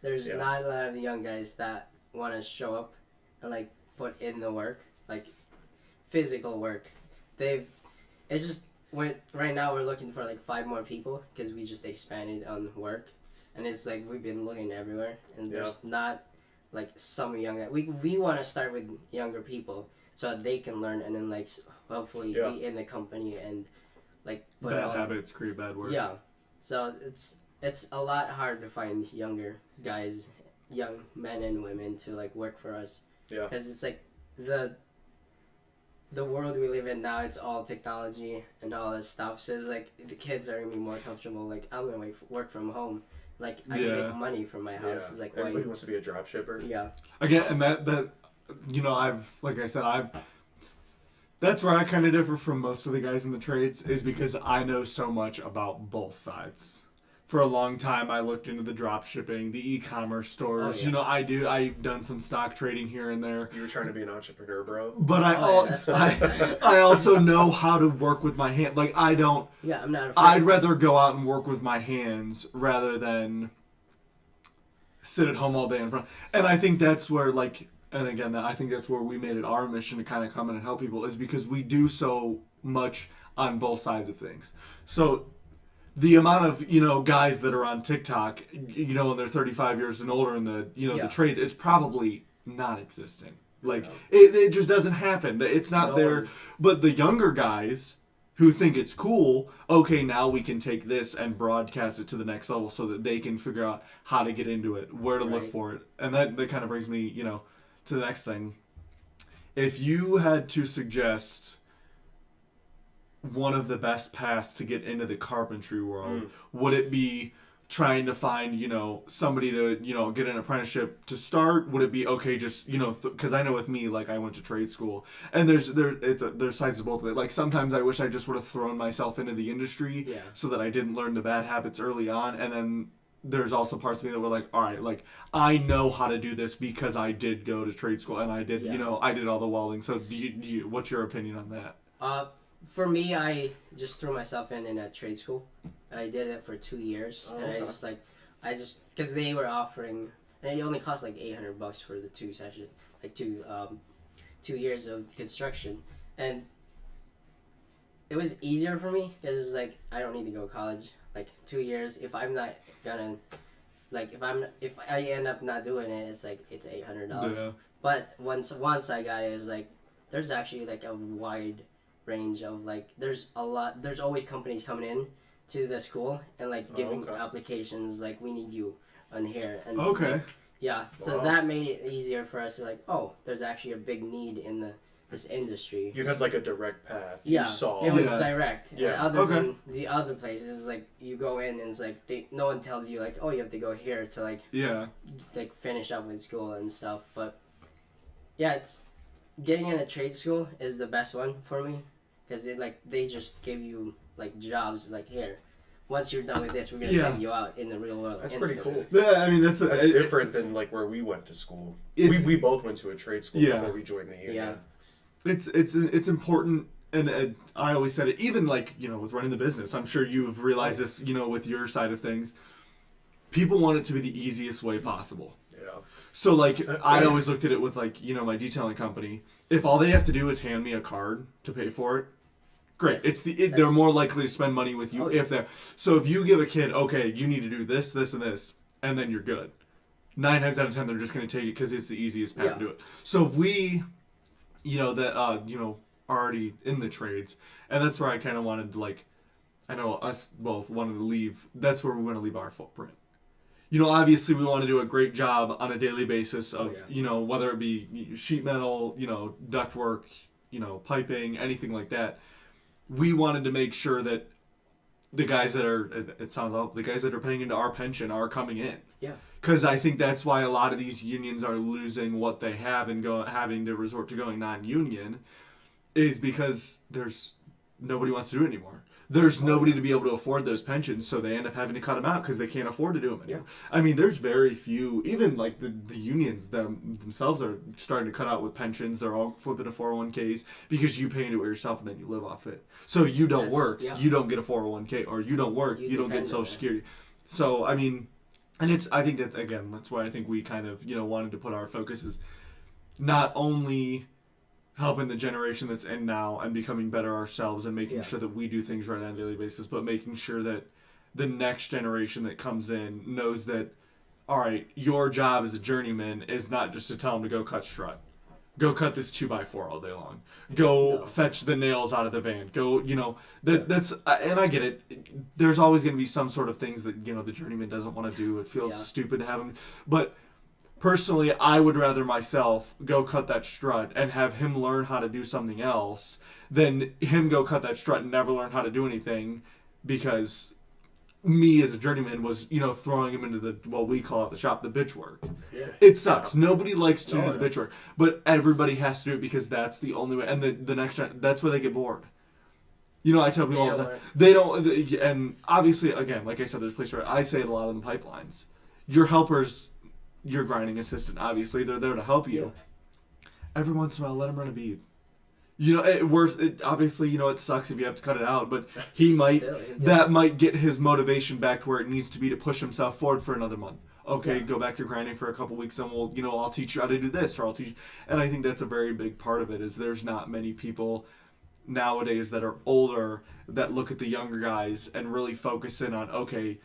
There's not a lot of young guys that want to show up and like put in the work, like physical work. It's just right now we're looking for like 5 more people because we just expanded on work, and it's like we've been looking everywhere, and there's not like some young guys. We want to start with younger people so that they can learn, and then like hopefully be in the company and like bad habits create bad work. Yeah, so it's a lot hard to find younger guys, young men and women to like work for us. Yeah, because it's like the world we live in now, it's all technology and all this stuff. So it's like the kids are gonna be more comfortable. Like I'm gonna work from home. Like I can make money from my house. It's like everybody wants to be a drop shipper. Yeah. Again, and that that's where I kind of differ from most of the guys in the trades, is because I know so much about both sides. For a long time, I looked into the drop shipping, the e-commerce stores. You know, I've done some stock trading here and there. You were trying to be an entrepreneur, bro. But I also know how to work with my hand. Like I don't. Yeah, I'm not afraid. I'd rather go out and work with my hands rather than sit at home all day in front. And I think that's where I think that's where we made it our mission to kind of come in and help people, is because we do so much on both sides of things. So the amount of, guys that are on TikTok, and they're 35 years and older in the, the trade is probably non-existent. Like, it just doesn't happen. It's not there. But the younger guys who think it's cool, okay, now we can take this and broadcast it to the next level so that they can figure out how to get into it, where to look for it. And that kind of brings me, to the next thing. If you had to suggest one of the best paths to get into the carpentry world, would it be trying to find, somebody to, get an apprenticeship to start? Would it be, okay, just, because I know with me, like, I went to trade school, and there's sides to both of it. Like, sometimes I wish I just would have thrown myself into the industry so that I didn't learn the bad habits early on, and then there's also parts of me that were like, all right, like, I know how to do this because I did go to trade school, and I did, I did all the welding. So what's your opinion on that? For me, I just threw myself in a trade school. I did it for 2 years, and I just because they were offering, and it only cost like $800 for the 2 sessions, like 2 years of construction, and it was easier for me because it's like I don't need to go to college. Like 2 years, if I'm not gonna, like if I end up not doing it, it's like it's $800. Yeah. But once I got it, it's like there's actually like a wide range of like there's always companies coming in to the school and like giving applications like we need you on here and so that made it easier for us to like there's actually a big need in this industry. You had like a direct path. You saw it was direct. Other than the other places, like you go in and it's like no one tells you like you have to go here to like finish up with school and stuff. But it's getting in a trade school is the best one for me. Because they just give you like jobs like here. Once you're done with this, we're gonna send you out in the real world. That's pretty cool. Yeah, I mean that's different than like where we went to school. We both went to a trade school before we joined the union. Yeah, it's important, and I always said it. Even like with running the business, I'm sure you've realized this. With your side of things, people want it to be the easiest way possible. Yeah. So like I always looked at it with like my detailing company. If all they have to do is hand me a card to pay for it, great. They're more likely to spend money with you if they're. So if you give a kid, okay, you need to do this, this, and this, and then you're good. 9 times out of 10, they're just going to take it because it's the easiest path to do it. So if we, already in the trades, and that's where I kind of wanted to like, I know us both wanted to leave. That's where we want to leave our footprint. Obviously we want to do a great job on a daily basis of, whether it be sheet metal, ductwork, piping, anything like that. We wanted to make sure that the guys that are paying into our pension are coming in. Yeah. Because I think that's why a lot of these unions are losing what they have and having to resort to going non-union, is because there's nobody wants to do it anymore. There's nobody to be able to afford those pensions, so they end up having to cut them out because they can't afford to do them anymore. Yeah. I mean, there's very few, even like the unions themselves are starting to cut out with pensions. They're all flipping to 401ks because you pay into it yourself and then you live off it. So you don't work, you don't get a 401k, or you don't work, you don't get Social Security. So, I mean, and I think that, again, that's why I think we kind of, wanted to put our focus is not only helping the generation that's in now and becoming better ourselves and making sure that we do things right on a daily basis, but making sure that the next generation that comes in knows that, all right, your job as a journeyman is not just to tell them to go cut strut. Go cut this 2x4 all day long. Go fetch the nails out of the van. Go, that's, and I get it. There's always going to be some sort of things that, the journeyman doesn't want to do. It feels stupid to have them, but personally, I would rather myself go cut that strut and have him learn how to do something else than him go cut that strut and never learn how to do anything, because me as a journeyman was, throwing him into what we call at the shop, the bitch work. Yeah. It sucks. Nobody likes to do the bitch work, but everybody has to do it because that's the only way. And the next time, that's where they get bored. I tell people all the time, they don't, and obviously, again, like I said, there's a place where I say it a lot in the pipelines. Your helpers, your grinding assistant, obviously, they're there to help you. Yeah. Every once in a while, let him run a bead. Obviously, it sucks if you have to cut it out, but he might, that might get his motivation back to where it needs to be to push himself forward for another month. Okay, go back to grinding for a couple weeks and I'll teach you how to do this, or I'll teach you. And I think that's a very big part of it, is there's not many people nowadays that are older that look at the younger guys and really focus in on, okay,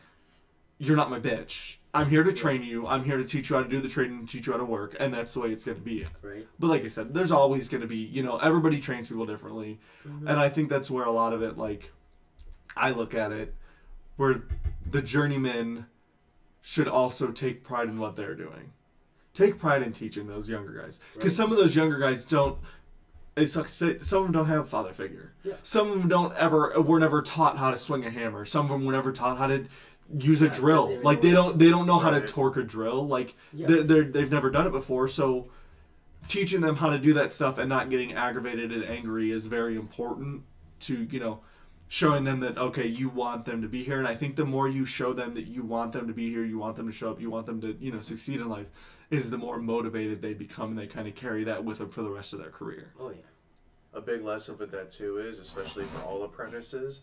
you're not my bitch. I'm here to train you. I'm here to teach you how to do the training and teach you how to work. And that's the way it's going to be. Right. But like I said, there's always going to be, everybody trains people differently. Mm-hmm. And I think that's where a lot of it, like, I look at it, where the journeyman should also take pride in what they're doing. Take pride in teaching those younger guys. Because some of those younger guys don't, it sucks to, some of them don't have a father figure. Yeah. Some of them were never taught how to swing a hammer. Some of them were never taught how to use a drill. Like they don't know how to torque a drill. Like they've never done it before. So teaching them how to do that stuff and not getting aggravated and angry is very important to, showing them that, okay, you want them to be here. And I think the more you show them that you want them to be here, you want them to show up, you want them to, succeed in life, is the more motivated they become, and they kind of carry that with them for the rest of their career. Oh, yeah. A big lesson with that, too, is, especially for all apprentices,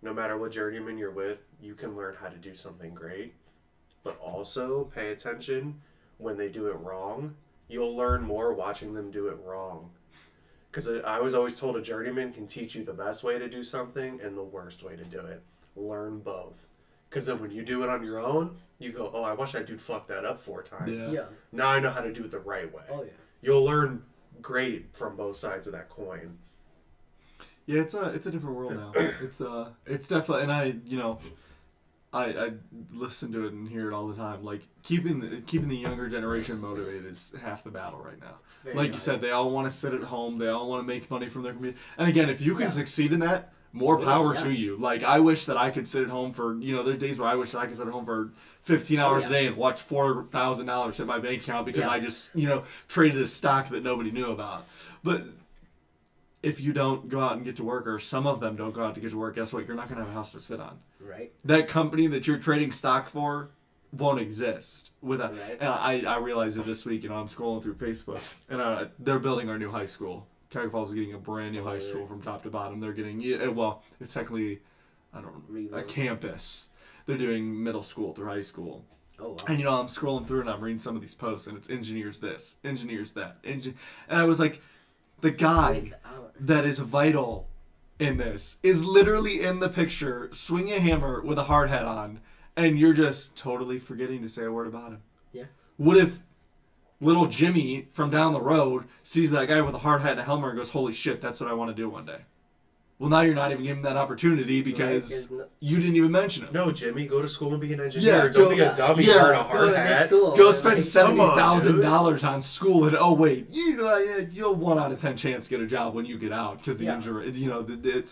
no matter what journeyman you're with, you can learn how to do something great, but also pay attention when they do it wrong. You'll learn more watching them do it wrong. Because I was always told a journeyman can teach you the best way to do something and the worst way to do it. Learn both. Because then when you do it on your own, you go, oh, I wish that dude fucked that up 4 times. Yeah. Now I know how to do it the right way. Oh, yeah. You'll learn great from both sides of that coin. Yeah, it's a different world now. It's definitely, and I listen to it and hear it all the time. Like keeping the younger generation motivated is half the battle right now. Like you said, they all want to sit at home. They all want to make money from their community. And again, if you can succeed in that, more power to you. Like I wish that I could sit at home for, there's days where I wish that I could sit at home for 15 hours a day and watch $4,000 hit my bank account because I just, traded a stock that nobody knew about. But if you don't go out and get to work, or some of them don't go out to get to work, guess what? You're not going to have a house to sit on. Right. That company that you're trading stock for won't exist without. Right. And I realized it this week. I'm scrolling through Facebook, and they're building our new high school. Cuyahoga Falls is getting a brand new high school from top to bottom. They're getting it's technically, a campus. They're doing middle school through high school. Oh, wow. And I'm scrolling through and I'm reading some of these posts, and it's engineers this, engineers that, and I was like, the guy that is vital in this is literally in the picture, swinging a hammer with a hard hat on, and you're just totally forgetting to say a word about him. Yeah. What if little Jimmy from down the road sees that guy with a hard hat and a helmet and goes, holy shit, that's what I want to do one day? Well, now you're not even giving that opportunity because you didn't even mention him. No, Jimmy, go to school and be an engineer. Don't be a dummy wearing a hard hat. Go spend $70,000 on school, and you'll 1 out of 10 chance to get a job when you get out because the injury. It's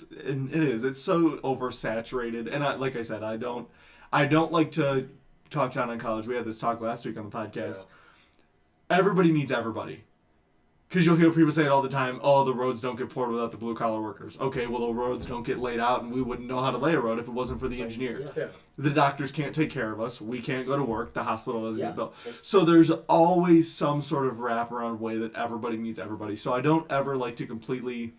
so oversaturated. And like I said, I don't like to talk down on college. We had this talk last week on the podcast. Yeah. Everybody needs everybody. Because you'll hear people say it all the time, oh, the roads don't get poured without the blue-collar workers. Okay, well, the roads don't get laid out, and we wouldn't know how to lay a road if it wasn't for the engineer. Yeah. The doctors can't take care of us. We can't go to work. The hospital doesn't get built. It's- So there's always some sort of wraparound way that everybody needs everybody. So I don't ever like to completely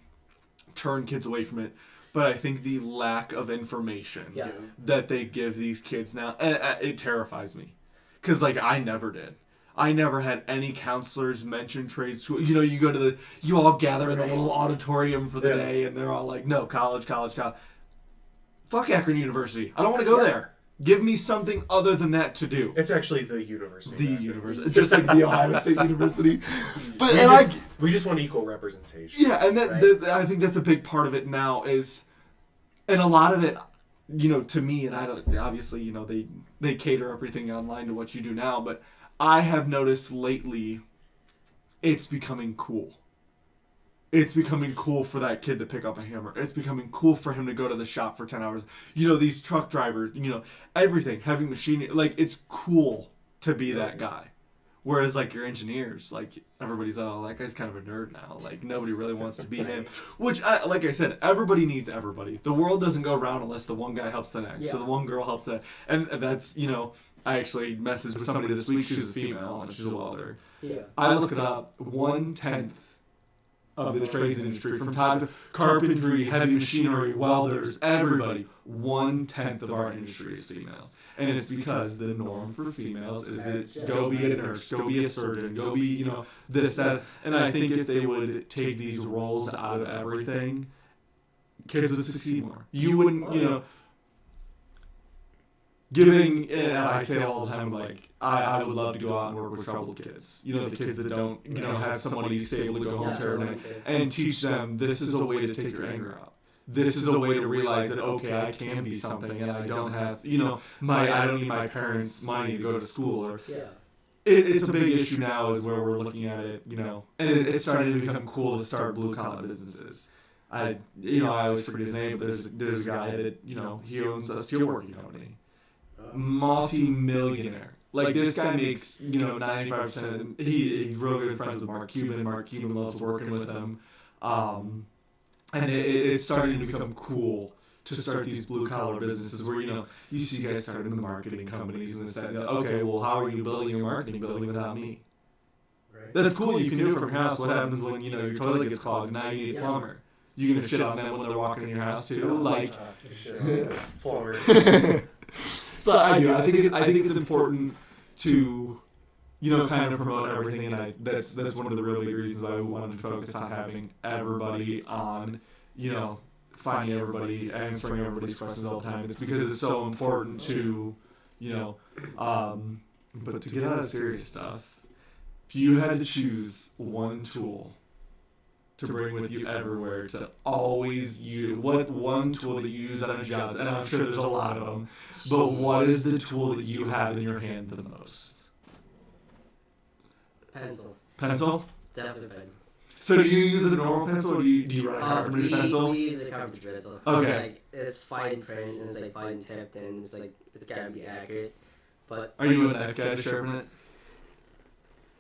turn kids away from it. But I think the lack of information Yeah. that they give these kids now, it terrifies me. Because, like, I never did. I never had any counselors mention trade school. You know, you all gather in the little auditorium for the day, and they're all like, no, college. Fuck Akron University. I don't want to go there. Give me something other than that to do. It's actually the university. The university. Just like the Ohio State University. But we just want equal representation. Yeah, and I think that's a big part of it now is, and a lot of it, you know, to me, and I don't, obviously, you know, they cater everything online to what you do now, but I have noticed lately it's becoming cool. It's becoming cool for that kid to pick up a hammer. It's becoming cool for him to go to the shop for 10 hours. You know, these truck drivers, you know, everything, having machinery, like, it's cool to be that guy. Whereas, like, your engineers, like, everybody's, oh, that guy's kind of a nerd now. Like, nobody really wants to be him. Which, like I said, everybody needs everybody. The world doesn't go around unless the one guy helps the next. So the one girl helps that. And that's, you know, I actually messaged with somebody this week. She was a female, and she's a welder. Yeah. I looked it up. 1/10 of the trades industry, from top to carpentry, heavy machinery, welders, everybody. 1/10 of our industry is females. And it's because the norm for females is that go be a nurse, go be a surgeon, go be, you know, this, that. And I think if they would take these roles out of everything, kids would succeed more. You wouldn't, you know, giving, and I say it all the time, like, I would love to go out and work with troubled kids. You know, the kids that don't, you know, have somebody stable to go home to every night, and teach them this is a way to take your anger out. This is a way to realize that, okay, I can be something, and I don't have, you know, I don't need my parents' money to go to school. Or it's a big issue now is where we're looking at it, you know, and it's starting to become cool to start blue-collar businesses. I always forget his name, but there's a guy that, you know, he owns a steelworking company. Multi-millionaire. Like, this guy makes, you know, 95%. He's real good friends with Mark Cuban. Mark Cuban loves working with him. And it's starting to become cool to start these blue-collar businesses where, you know, you see guys starting the marketing companies and this, that, and that. Okay, well, how are you building your marketing building without me? Right. That's cool. You can do it from your house. What happens when, you know, your toilet gets clogged? Now you need a plumber. You gonna shit on them when they're walking in your house, too? Like... Plumber. So I do. I think it's important to, you know, kind of promote everything, and that's one of the real big reasons why we wanted to focus on having everybody on, you know, finding everybody, answering everybody's questions all the time. It's because it's so important to, you know, but to get out of serious stuff, if you had to choose one tool to bring with you everywhere, to always use, what one tool that you use on your jobs, and I'm sure there's a lot of them, but what is the tool that you have in your hand the most? Pencil. Pencil? Definitely pencil. So do you use a normal pencil, or do you run a carpentry pencil? We use a carpentry pencil. Okay. It's like, it's fine print, and it's like fine tipped, and it's like, it's gotta be accurate. But Are you a knife guy to sharpen it?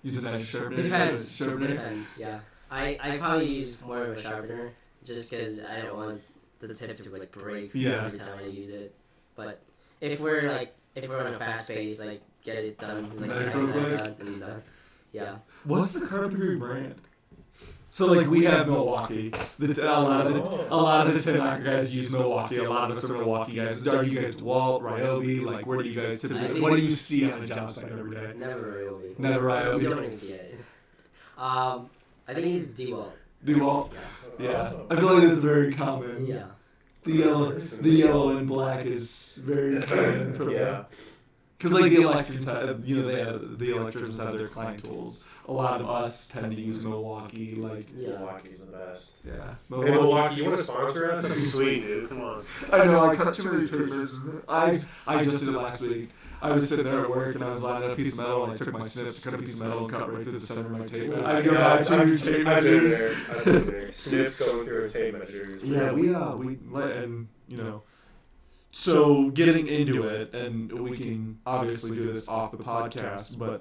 Use a knife to sharpen it? Depends. Sharpen it? Depends, yeah. I probably use more of a sharpener just because I don't want the tip to like break every time I use it. But if we're on a fast pace, like get it done, like and done. Yeah. What's the carpentry brand? So like we have Milwaukee. A lot of the tin knocker guys use Milwaukee. A lot of us are Milwaukee guys. Are you guys DeWalt, Ryobi? Like where do you guys typically? What do you see on a job site every day? Never Ryobi. Never Ryobi. You don't even see it. I think it's DeWalt. DeWalt. Yeah. I feel like it's very common. Yeah. The yellow and black is very common for because like the electricians have, you know, the electricians have their client tools. A lot of us tend to use Milwaukee. Like Milwaukee's the best. Yeah. Hey, Milwaukee, you want to sponsor us? That'd be sweet, dude. Come on. I know. I cut too many tape measures. I just did it last week. I was sitting there at work and I was lining up a piece of metal and I took my snips, cut a piece of metal and cut right through the center of my tape. I go back to your tape measures. I've been there. Snips going through a tape measures. Yeah, we and you know. So getting into it, and we can obviously do this off the podcast, but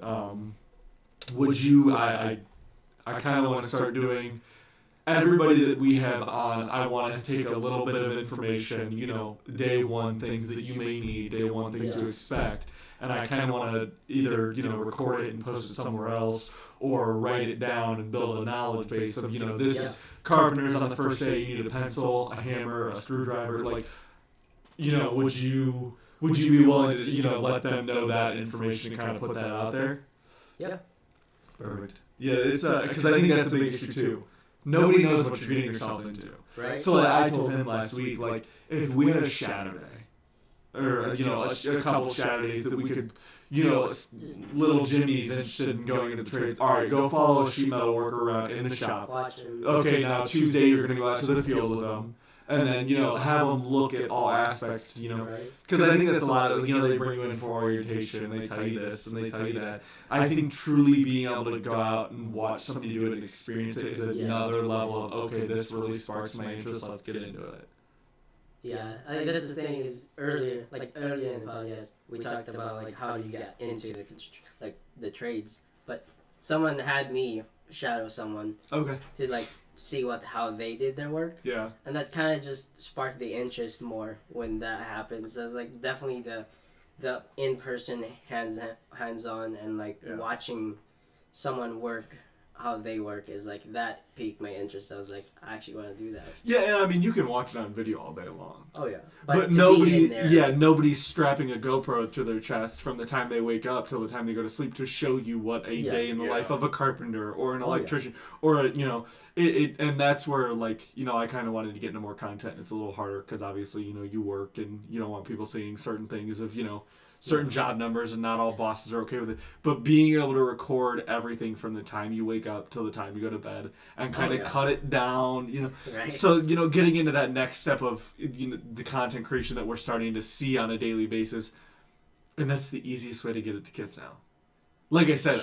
would you? I I kind of want to start doing. Everybody that we have on, I want to take a little bit of information, day one things that you may need, day one things to expect, and I kind of want to either, record it and post it somewhere else, or write it down and build a knowledge base of, this carpenter's on the first day, you need a pencil, a hammer, a screwdriver, like, would you be willing to, let them know that information and kind of put that out there? Yeah. Perfect. Yeah, it's because I think that's a big issue too. Nobody knows what you're getting yourself into. Right. So I told him last week, like, if we had a shadow day, or a couple shadow days that we could, little Jimmy's interested in going into the trades. All right, go follow a sheet metal worker around in the shop. Watch him. Okay, now Tuesday you're gonna go out to the field with them. And then, have them look at all aspects, because I think that's a lot of, they bring you in for orientation and they tell you this and they tell you that. I think truly being able to go out and watch somebody do it and experience it is another level of, okay, this really sparks my interest, let's get into it. Yeah, I think that's the thing is earlier in the podcast, we talked about, like, how you get into the trades. But someone had me shadow someone. Okay. To, like, see how they did their work. Yeah. And that kind of just sparked the interest more when that happens. So it's like definitely the in-person hands-on and like watching someone work how they work is like that piqued my interest. I was like, I actually want to do that. Yeah, and I mean you can watch it on video all day long. Oh yeah. But nobody's strapping a GoPro to their chest from the time they wake up till the time they go to sleep to show you what a day in the life of a carpenter or an electrician or and that's where, like, I kind of wanted to get into more content. It's a little harder because obviously, you work and you don't want people seeing certain things of, certain job numbers, and not all bosses are okay with it. But being able to record everything from the time you wake up till the time you go to bed and kind of cut it down, Right. So, getting into that next step of, the content creation that we're starting to see on a daily basis. And that's the easiest way to get it to kids now. Like I said,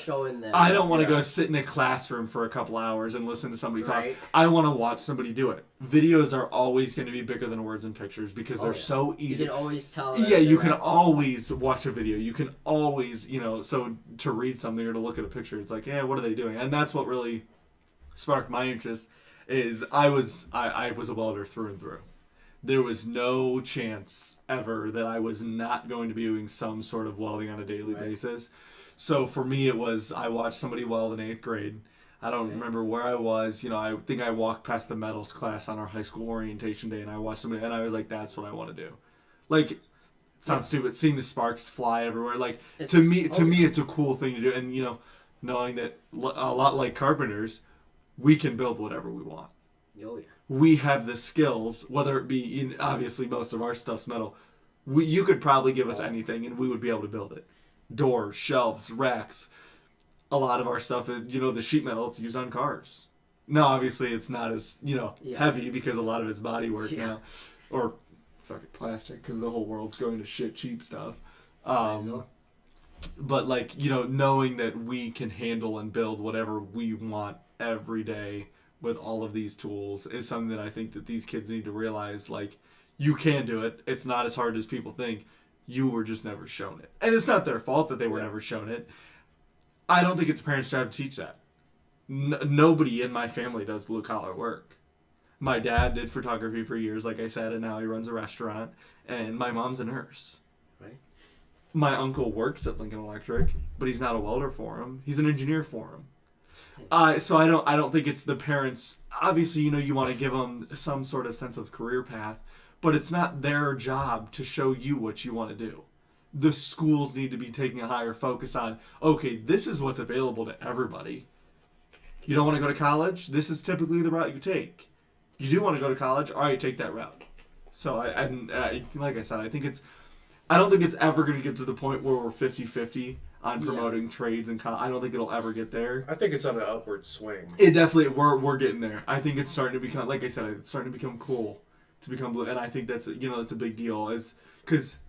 I don't want to go sit in a classroom for a couple hours and listen to somebody talk. I want to watch somebody do it. Videos are always going to be bigger than words and pictures because they're so easy. You can always tell. Yeah, you can always watch a video. You can always, so to read something or to look at a picture, it's like, yeah, what are they doing? And that's what really sparked my interest. Is I was a welder through and through. There was no chance ever that I was not going to be doing some sort of welding on a daily basis. So for me, it was, I watched somebody weld in 8th grade. I don't remember where I was. I think I walked past the metals class on our high school orientation day, and I watched somebody, and I was like, that's what I want to do. Like, it sounds stupid, seeing the sparks fly everywhere. Like, to me, it's a cool thing to do. And, knowing that a lot like carpenters, we can build whatever we want. Oh, yeah. We have the skills, whether it be, obviously most of our stuff's metal. You could probably give us anything, and we would be able to build it. Doors, shelves, racks. A lot of our stuff, the sheet metal, it's used on cars. Now, obviously, it's not as, heavy because a lot of it's body work now. Or fucking plastic because the whole world's going to shit cheap stuff. But, like, knowing that we can handle and build whatever we want every day with all of these tools is something that I think that these kids need to realize, like, you can do it. It's not as hard as people think. You were just never shown it. And it's not their fault that they were never shown it. I don't think it's a parent's job to teach that. Nobody in my family does blue-collar work. My dad did photography for years, like I said, and now he runs a restaurant. And my mom's a nurse. Right. My uncle works at Lincoln Electric, but he's not a welder for him. He's an engineer for him. So I don't think it's the parents. Obviously, you want to give them some sort of sense of career path. But it's not their job to show you what you want to do. The schools need to be taking a higher focus on, okay, this is what's available to everybody. You don't want to go to college? This is typically the route you take. You do want to go to college? All right, take that route. So, I like I said, I don't think it's ever going to get to the point where we're 50-50 on promoting trades and I don't think it'll ever get there. I think it's on an upward swing. It definitely, we're getting there. I think it's starting to become, like I said, it's starting to become cool. To become blue, and I think that's it's a big deal, is because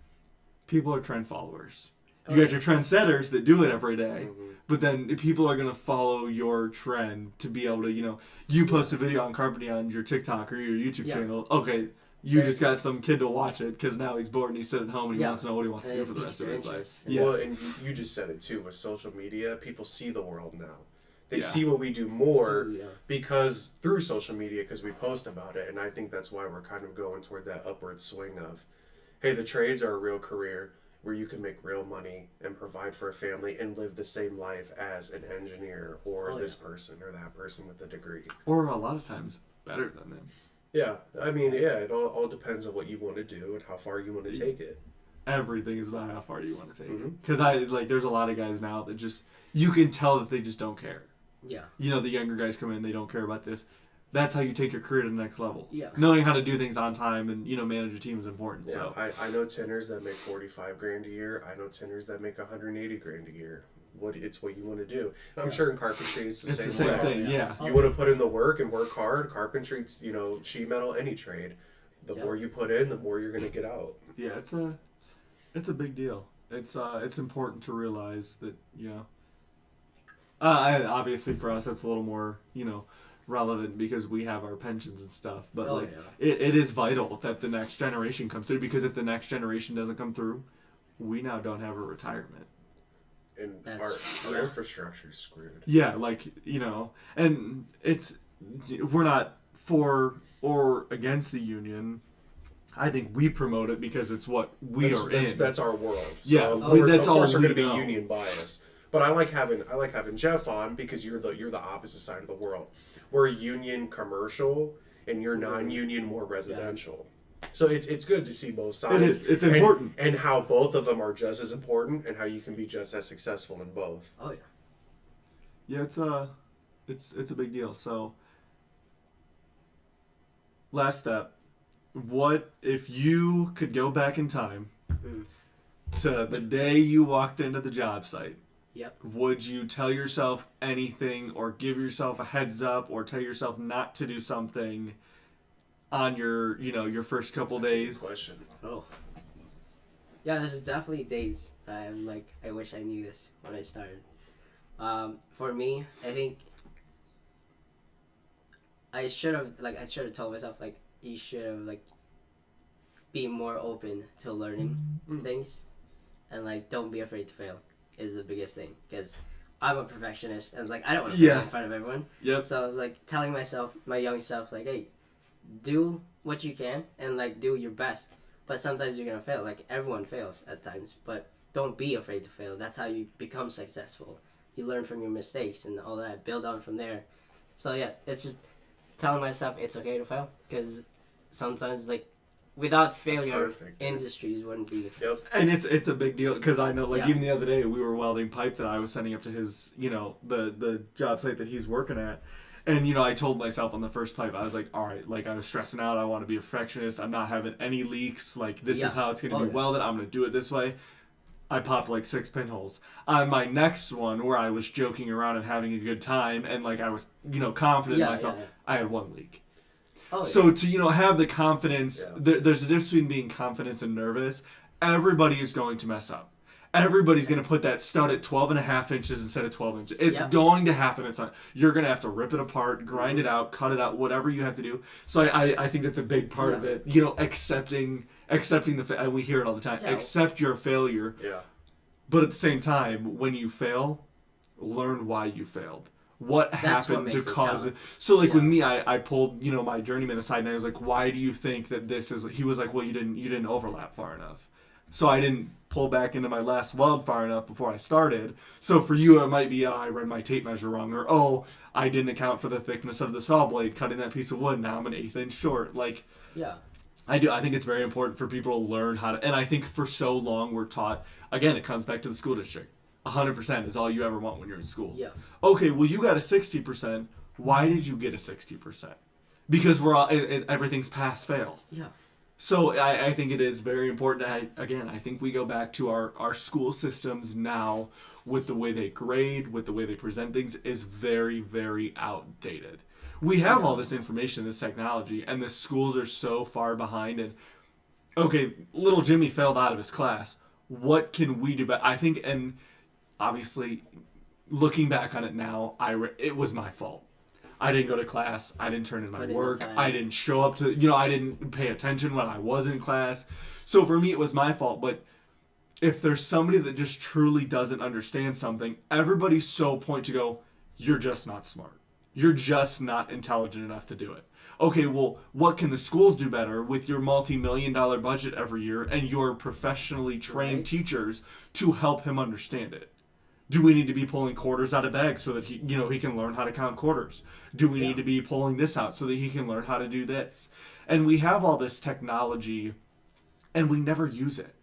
people are trend followers. You got your trendsetters that do it every day, but then people are gonna follow your trend to be able to you post a video on carpentry on your TikTok or your YouTube channel. Okay, you just got some kid to watch it because now he's bored and he's sitting at home and he wants to know what he wants to do for the rest of his life. Well, and you just said it too with social media. People see the world now. They see what we do more because through social media, because we post about it. And I think that's why we're kind of going toward that upward swing of, hey, the trades are a real career where you can make real money and provide for a family and live the same life as an engineer or this person or that person with a degree. Or a lot of times better than them. Yeah, I mean, it all depends on what you want to do and how far you want to take it. Everything is about how far you want to take it. Because there's a lot of guys now that just, you can tell that they just don't care. Yeah. You know, the younger guys come in, they don't care about this. That's how you take your career to the next level. Yeah. Knowing how to do things on time and, manage a team is important. Yeah, so I know tinners that make $45,000 a year. I know tinners that make $180,000 a year. It's what you want to do. And I'm sure in carpentry it's the same way. thing. Yeah. You want to put in the work and work hard. Carpentry, sheet metal, any trade. The more you put in, the more you're going to get out. Yeah, it's a big deal. It's important to realize that, obviously for us it's a little more, relevant because we have our pensions and stuff. But it is vital that the next generation comes through, because if the next generation doesn't come through, we now don't have a retirement. And our infrastructure is screwed. Yeah, and we're not for or against the union. I think we promote it because it's what we are in. That's our world. So yeah, of course we're going to be know. union biased. But I like having Jeff on because you're the opposite side of the world. We're union commercial and you're non-union more residential. Yeah. So it's good to see both sides. It is. It's important. And how both of them are just as important and how you can be just as successful in both. Oh yeah. Yeah, it's a big deal. So last step. What if you could go back in time to the day you walked into the job site? Yep. Would you tell yourself anything or give yourself a heads up or tell yourself not to do something on your first couple days? That's a good question. Oh. Yeah, this is definitely days that I'm like, I wish I knew this when I started. For me, I think I should have told myself you should have be more open to learning things, and don't be afraid to fail is the biggest thing, because I'm a perfectionist and I don't want to fail in front of everyone. Yep. So I was telling myself, my young self, hey, do what you can and do your best, but sometimes you're gonna fail. Everyone fails at times, but don't be afraid to fail. That's how you become successful. You learn from your mistakes and all that, build on from there. So yeah, it's just telling myself it's okay to fail, because sometimes without failure, industries wouldn't be. Yep. And it's a big deal, because I know even the other day we were welding pipe that I was sending up to his the job site that he's working at, and I told myself on the first pipe I was all right, I was stressing out, I want to be a perfectionist, I'm not having any leaks, this is how it's gonna be welded, I'm gonna do it this way. I popped 6 pinholes. On my next one, where I was joking around and having a good time, and I was confident in myself, I had 1 leak. Oh, so to have the confidence, there's a difference between being confident and nervous. Everybody is going to mess up. Everybody's going to put that stud at 12.5 inches instead of 12 inches. It's going to happen. It's you're going to have to rip it apart, grind it out, cut it out, whatever you have to do. So I think that's a big part of it. Accepting the and we hear it all the time. Accept your failure. Yeah. But at the same time, when you fail, learn why you failed. What happened to cause it? So with me, I pulled my journeyman aside and I was why do you think that this is? He was well, you didn't overlap far enough. So I didn't pull back into my last weld far enough before I started. So for you, it might be I read my tape measure wrong, or I didn't account for the thickness of the saw blade cutting that piece of wood. Now I'm an 1/8 inch short. I think it's very important for people to learn how to, and I think for so long we're taught, again, it comes back to the school district. 100% is all you ever want when you're in school. Yeah. Okay, well, you got a 60%. Why did you get a 60%? Because we're all, everything's pass fail. Yeah. So I think it is very important. I think we go back to our school systems now with the way they grade, with the way they present things, is very, very outdated. We have all this information, this technology, and the schools are so far behind. And okay, little Jimmy failed out of his class. What can we do? But I think, and obviously, looking back on it now, it was my fault. I didn't go to class. I didn't turn in my work. I didn't show up to, I didn't pay attention when I was in class. So for me, it was my fault. But if there's somebody that just truly doesn't understand something, everybody's so point to go, you're just not smart. You're just not intelligent enough to do it. Okay, well, what can the schools do better with your multi-million-dollar budget every year and your professionally trained teachers to help him understand it? Do we need to be pulling quarters out of bags so that he can learn how to count quarters? Do we need to be pulling this out so that he can learn how to do this? And we have all this technology and we never use it.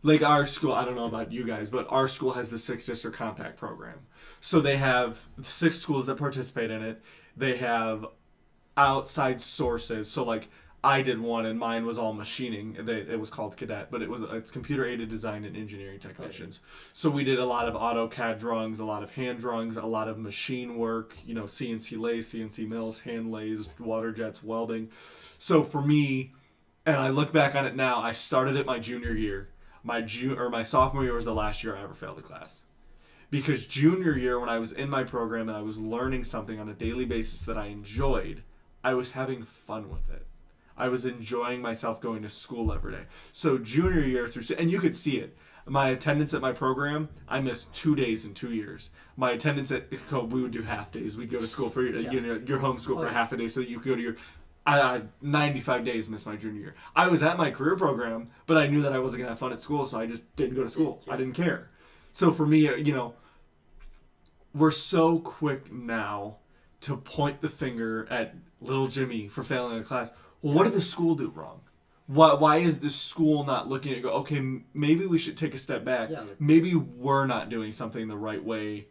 Like our school, I don't know about you guys, but our school has the 6 district compact program. So they have 6 schools that participate in it. They have outside sources. So like I did one and mine was all machining. It was called Cadet, but it's computer aided design and engineering technicians. So we did a lot of AutoCAD drawings, a lot of hand drawings, a lot of machine work, CNC lathes, CNC mills, hand lathes, water jets, welding. So for me, and I look back on it now, I started it my junior year. My sophomore year was the last year I ever failed a class. Because junior year, when I was in my program and I was learning something on a daily basis that I enjoyed, I was having fun with it. I was enjoying myself going to school every day. So junior year and you could see it. My attendance at my program, I missed 2 days in 2 years. My attendance we would do half days. We'd go to school for your home school for half a day so that you could go to your... I 95 days missed my junior year. I was at my career program, but I knew that I wasn't going to have fun at school, so I just didn't go to school. I didn't care. So for me, we're so quick now to point the finger at little Jimmy for failing a class. Well, what did the school do wrong? Why is the school not looking at okay, maybe we should take a step back. Yeah. Maybe we're not doing something the right way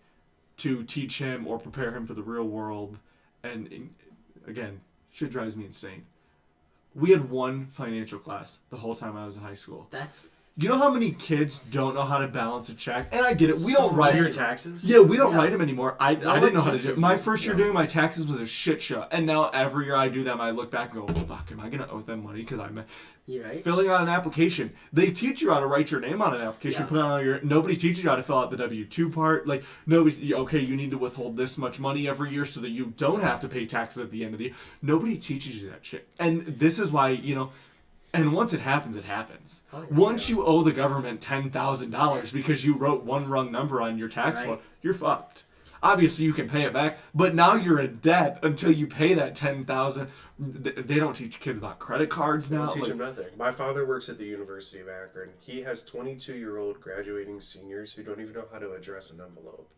to teach him or prepare him for the real world. And again, shit drives me insane. We had one financial class the whole time I was in high school. You know how many kids don't know how to balance a check? And I get it. We don't write your taxes. Yeah, we don't write them anymore. I didn't know how to do it. My first year doing my taxes was a shit show. And now every year I do them, I look back and go, well, fuck, am I going to owe them money? Because I'm filling out an application. They teach you how to write your name on an application. Put it on nobody teaches you how to fill out the W-2 part. Like, you need to withhold this much money every year so that you don't have to pay taxes at the end of the year. Nobody teaches you that shit. And this is why, and once it happens, it happens. Once you owe the government $10,000 because you wrote one wrong number on your tax form, you're fucked. Obviously, you can pay it back, but now you're in debt until you pay that $10,000. They don't teach kids about credit cards now. They don't teach them nothing. My father works at the University of Akron. He has 22-year-old graduating seniors who don't even know how to address an envelope.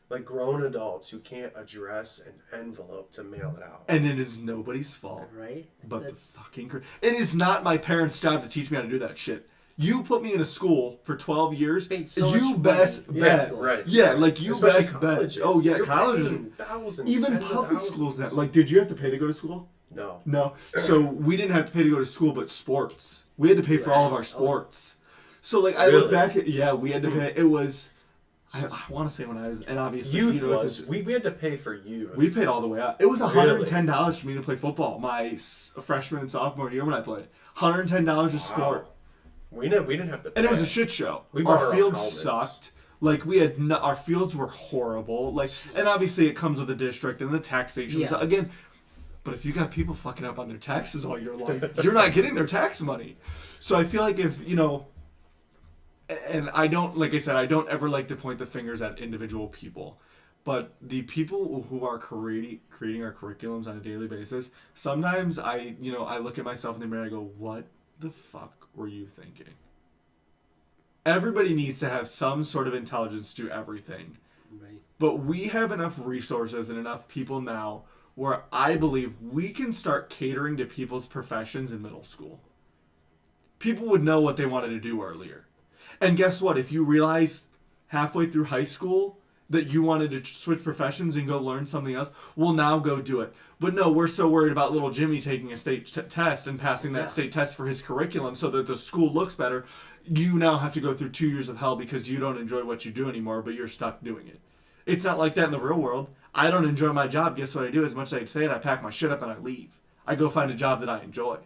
Like grown adults who can't address an envelope to mail it out. And it is nobody's fault. Right? But the fucking... It is not my parents' job to teach me how to do that shit. You put me in a school for 12 years, you best bet. Right. Yeah, like you best colleges. Bet. Oh yeah, You're colleges. Thousands, even public schools now. Like, did you have to pay to go to school? No. So we didn't have to pay to go to school, but sports. We had to pay for all of our sports. So like, I look back at, we had to pay. It was... I want to say when I was, and obviously, we had to pay for youth. We paid all the way up. It was $110 for me to play football my freshman and sophomore year when I played. $110 a sport. We didn't have to pay. And it was a shit show. Our fields sucked. Like, our fields were horrible. Like, and obviously it comes with the district and the taxation. Yeah. So again, but if you got people fucking up on their taxes all year long, you're not getting their tax money. So I feel like if, and I don't, like I said, I don't ever like to point the fingers at individual people. But the people who are creating our curriculums on a daily basis, sometimes I look at myself in the mirror and I go, what the fuck were you thinking? Everybody needs to have some sort of intelligence to do everything. Right. But we have enough resources and enough people now where I believe we can start catering to people's professions in middle school. People would know what they wanted to do earlier. And guess what? If you realize halfway through high school that you wanted to switch professions and go learn something else, well, now go do it. But no, we're so worried about little Jimmy taking a state test and passing that state test for his curriculum so that the school looks better. You now have to go through 2 years of hell because you don't enjoy what you do anymore, but you're stuck doing it. It's not like that in the real world. I don't enjoy my job. Guess what I do? As much as I say it, I pack my shit up and I leave. I go find a job that I enjoy.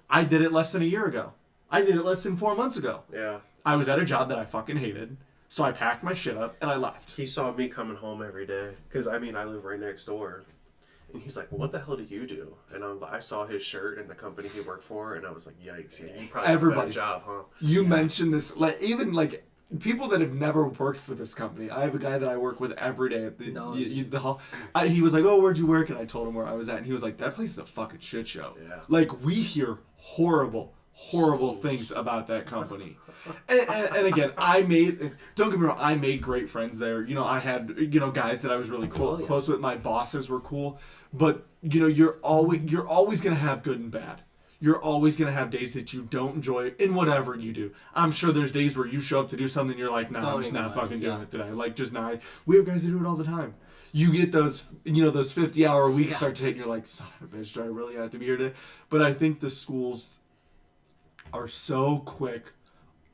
I did it less than a year ago. I did it less than 4 months ago. Yeah. I was at a job that I fucking hated, so I packed my shit up and I left. He saw me coming home every day, because, I live right next door. And he's like, well, what the hell do you do? And I saw his shirt and the company he worked for, and I was like, yikes, yeah, you probably have a better job, huh? You mentioned this, even people that have never worked for this company. I have a guy that I work with every day at the hall. He was like, "Oh, where'd you work?" And I told him where I was at, and he was like, "That place is a fucking shit show." Yeah. Like, we hear horrible things about that company. And again, don't get me wrong, I made great friends there. You know, I had, you know, guys that I was really close with. My bosses were cool. But, you know, you're always going to have good and bad. You're always going to have days that you don't enjoy in whatever you do. I'm sure there's days where you show up to do something and you're like, nah, I'm just not fucking doing it today. Like, just not. We have guys that do it all the time. You get those, you know, those 50-hour weeks start to hit and you're like, son of a bitch, do I really have to be here today? But I think the schools are so quick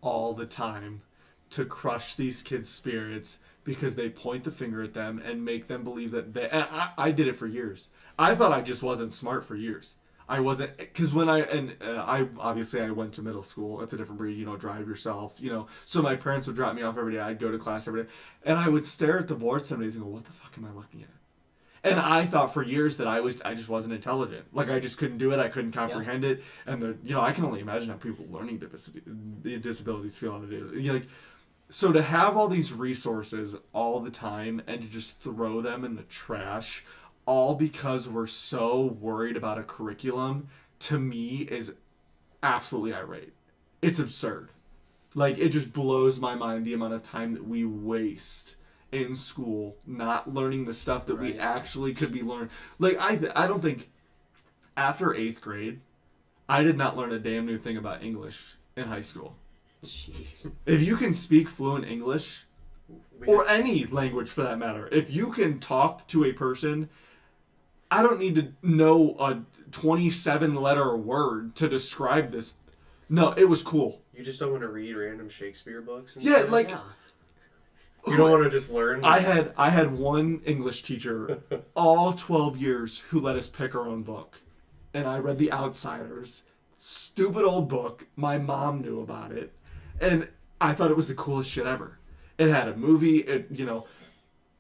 all the time to crush these kids' spirits because they point the finger at them and make them believe that I did it for years. I thought I just wasn't smart for years. I wasn't, because when I obviously I went to middle school. It's a different breed, you know, drive yourself, you know. So my parents would drop me off every day. I'd go to class every day. And I would stare at the board some days and go, what the fuck am I looking at? And I thought for years that I just wasn't intelligent. Like, I just couldn't do it. I couldn't comprehend it. And, you know, I can only imagine how people with learning disabilities feel on a daily. You know, like, so to have all these resources all the time and to just throw them in the trash, all because we're so worried about a curriculum, to me is absolutely irate. It's absurd. Like, it just blows my mind the amount of time that we waste in school not learning the stuff that we actually could be learning. Like, I don't think after 8th grade, I did not learn a damn new thing about English in high school. Jeez. If you can speak fluent English, or any language for that matter, if you can talk to a person, I don't need to know a 27-letter word to describe this. No, it was cool. You just don't want to read random Shakespeare books? And yeah, stuff? like... Yeah. You don't want to just learn this? I had one English teacher all 12 years who let us pick our own book. And I read The Outsiders. Stupid old book. My mom knew about it. And I thought it was the coolest shit ever. It had a movie,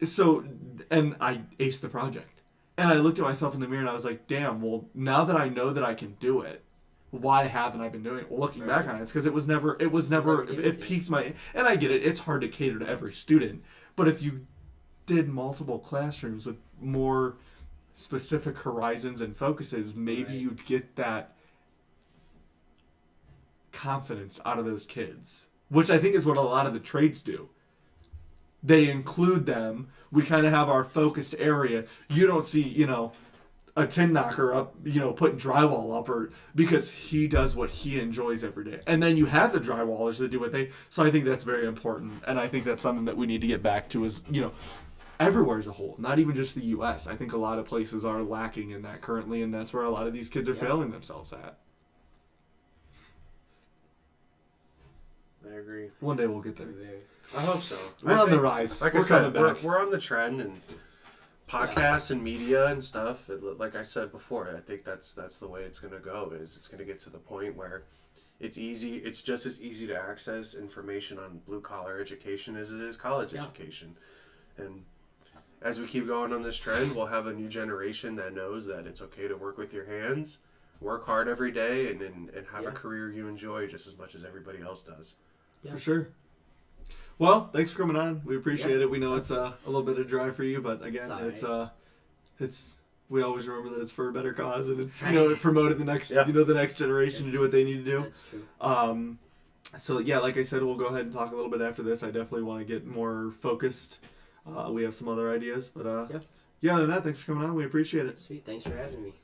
so, and I aced the project. And I looked at myself in the mirror and I was like, damn, well, now that I know that I can do it, why haven't I been doing it? Well, looking back on it, it's because it piqued my, and I get it, it's hard to cater to every student, but if you did multiple classrooms with more specific horizons and focuses, maybe you'd get that confidence out of those kids, which I think is what a lot of the trades do. They include them. We kind of have our focused area. You don't see, you know, a tin knocker up, you know, putting drywall up, or because he does what he enjoys every day. And then you have the drywallers that do what they. So I think that's very important, and I think that's something that we need to get back to. Is, you know, everywhere as a whole, not even just the U.S. I think a lot of places are lacking in that currently, and that's where a lot of these kids are failing themselves at. I agree. One day we'll get there. I hope so. We're on the rise. Like we're coming back. We're on the trend, and podcasts and media and stuff. Like I said before, I think that's the way it's going to go. Is it's going to get to the point where it's easy. It's just as easy to access information on blue collar education as it is college education. And as we keep going on this trend, we'll have a new generation that knows that it's okay to work with your hands, work hard every day, and have a career you enjoy just as much as everybody else does. Yeah. For sure. Well, thanks for coming on. We appreciate it. We know it's a little bit of drive for you, but again, it's we always remember that it's for a better cause, and it's, you know, promoting the next the next generation to do what they need to do. That's true. So yeah, like I said, we'll go ahead and talk a little bit after this. I definitely want to get more focused. We have some other ideas, but other than that, thanks for coming on. We appreciate it. Sweet. Thanks for having me.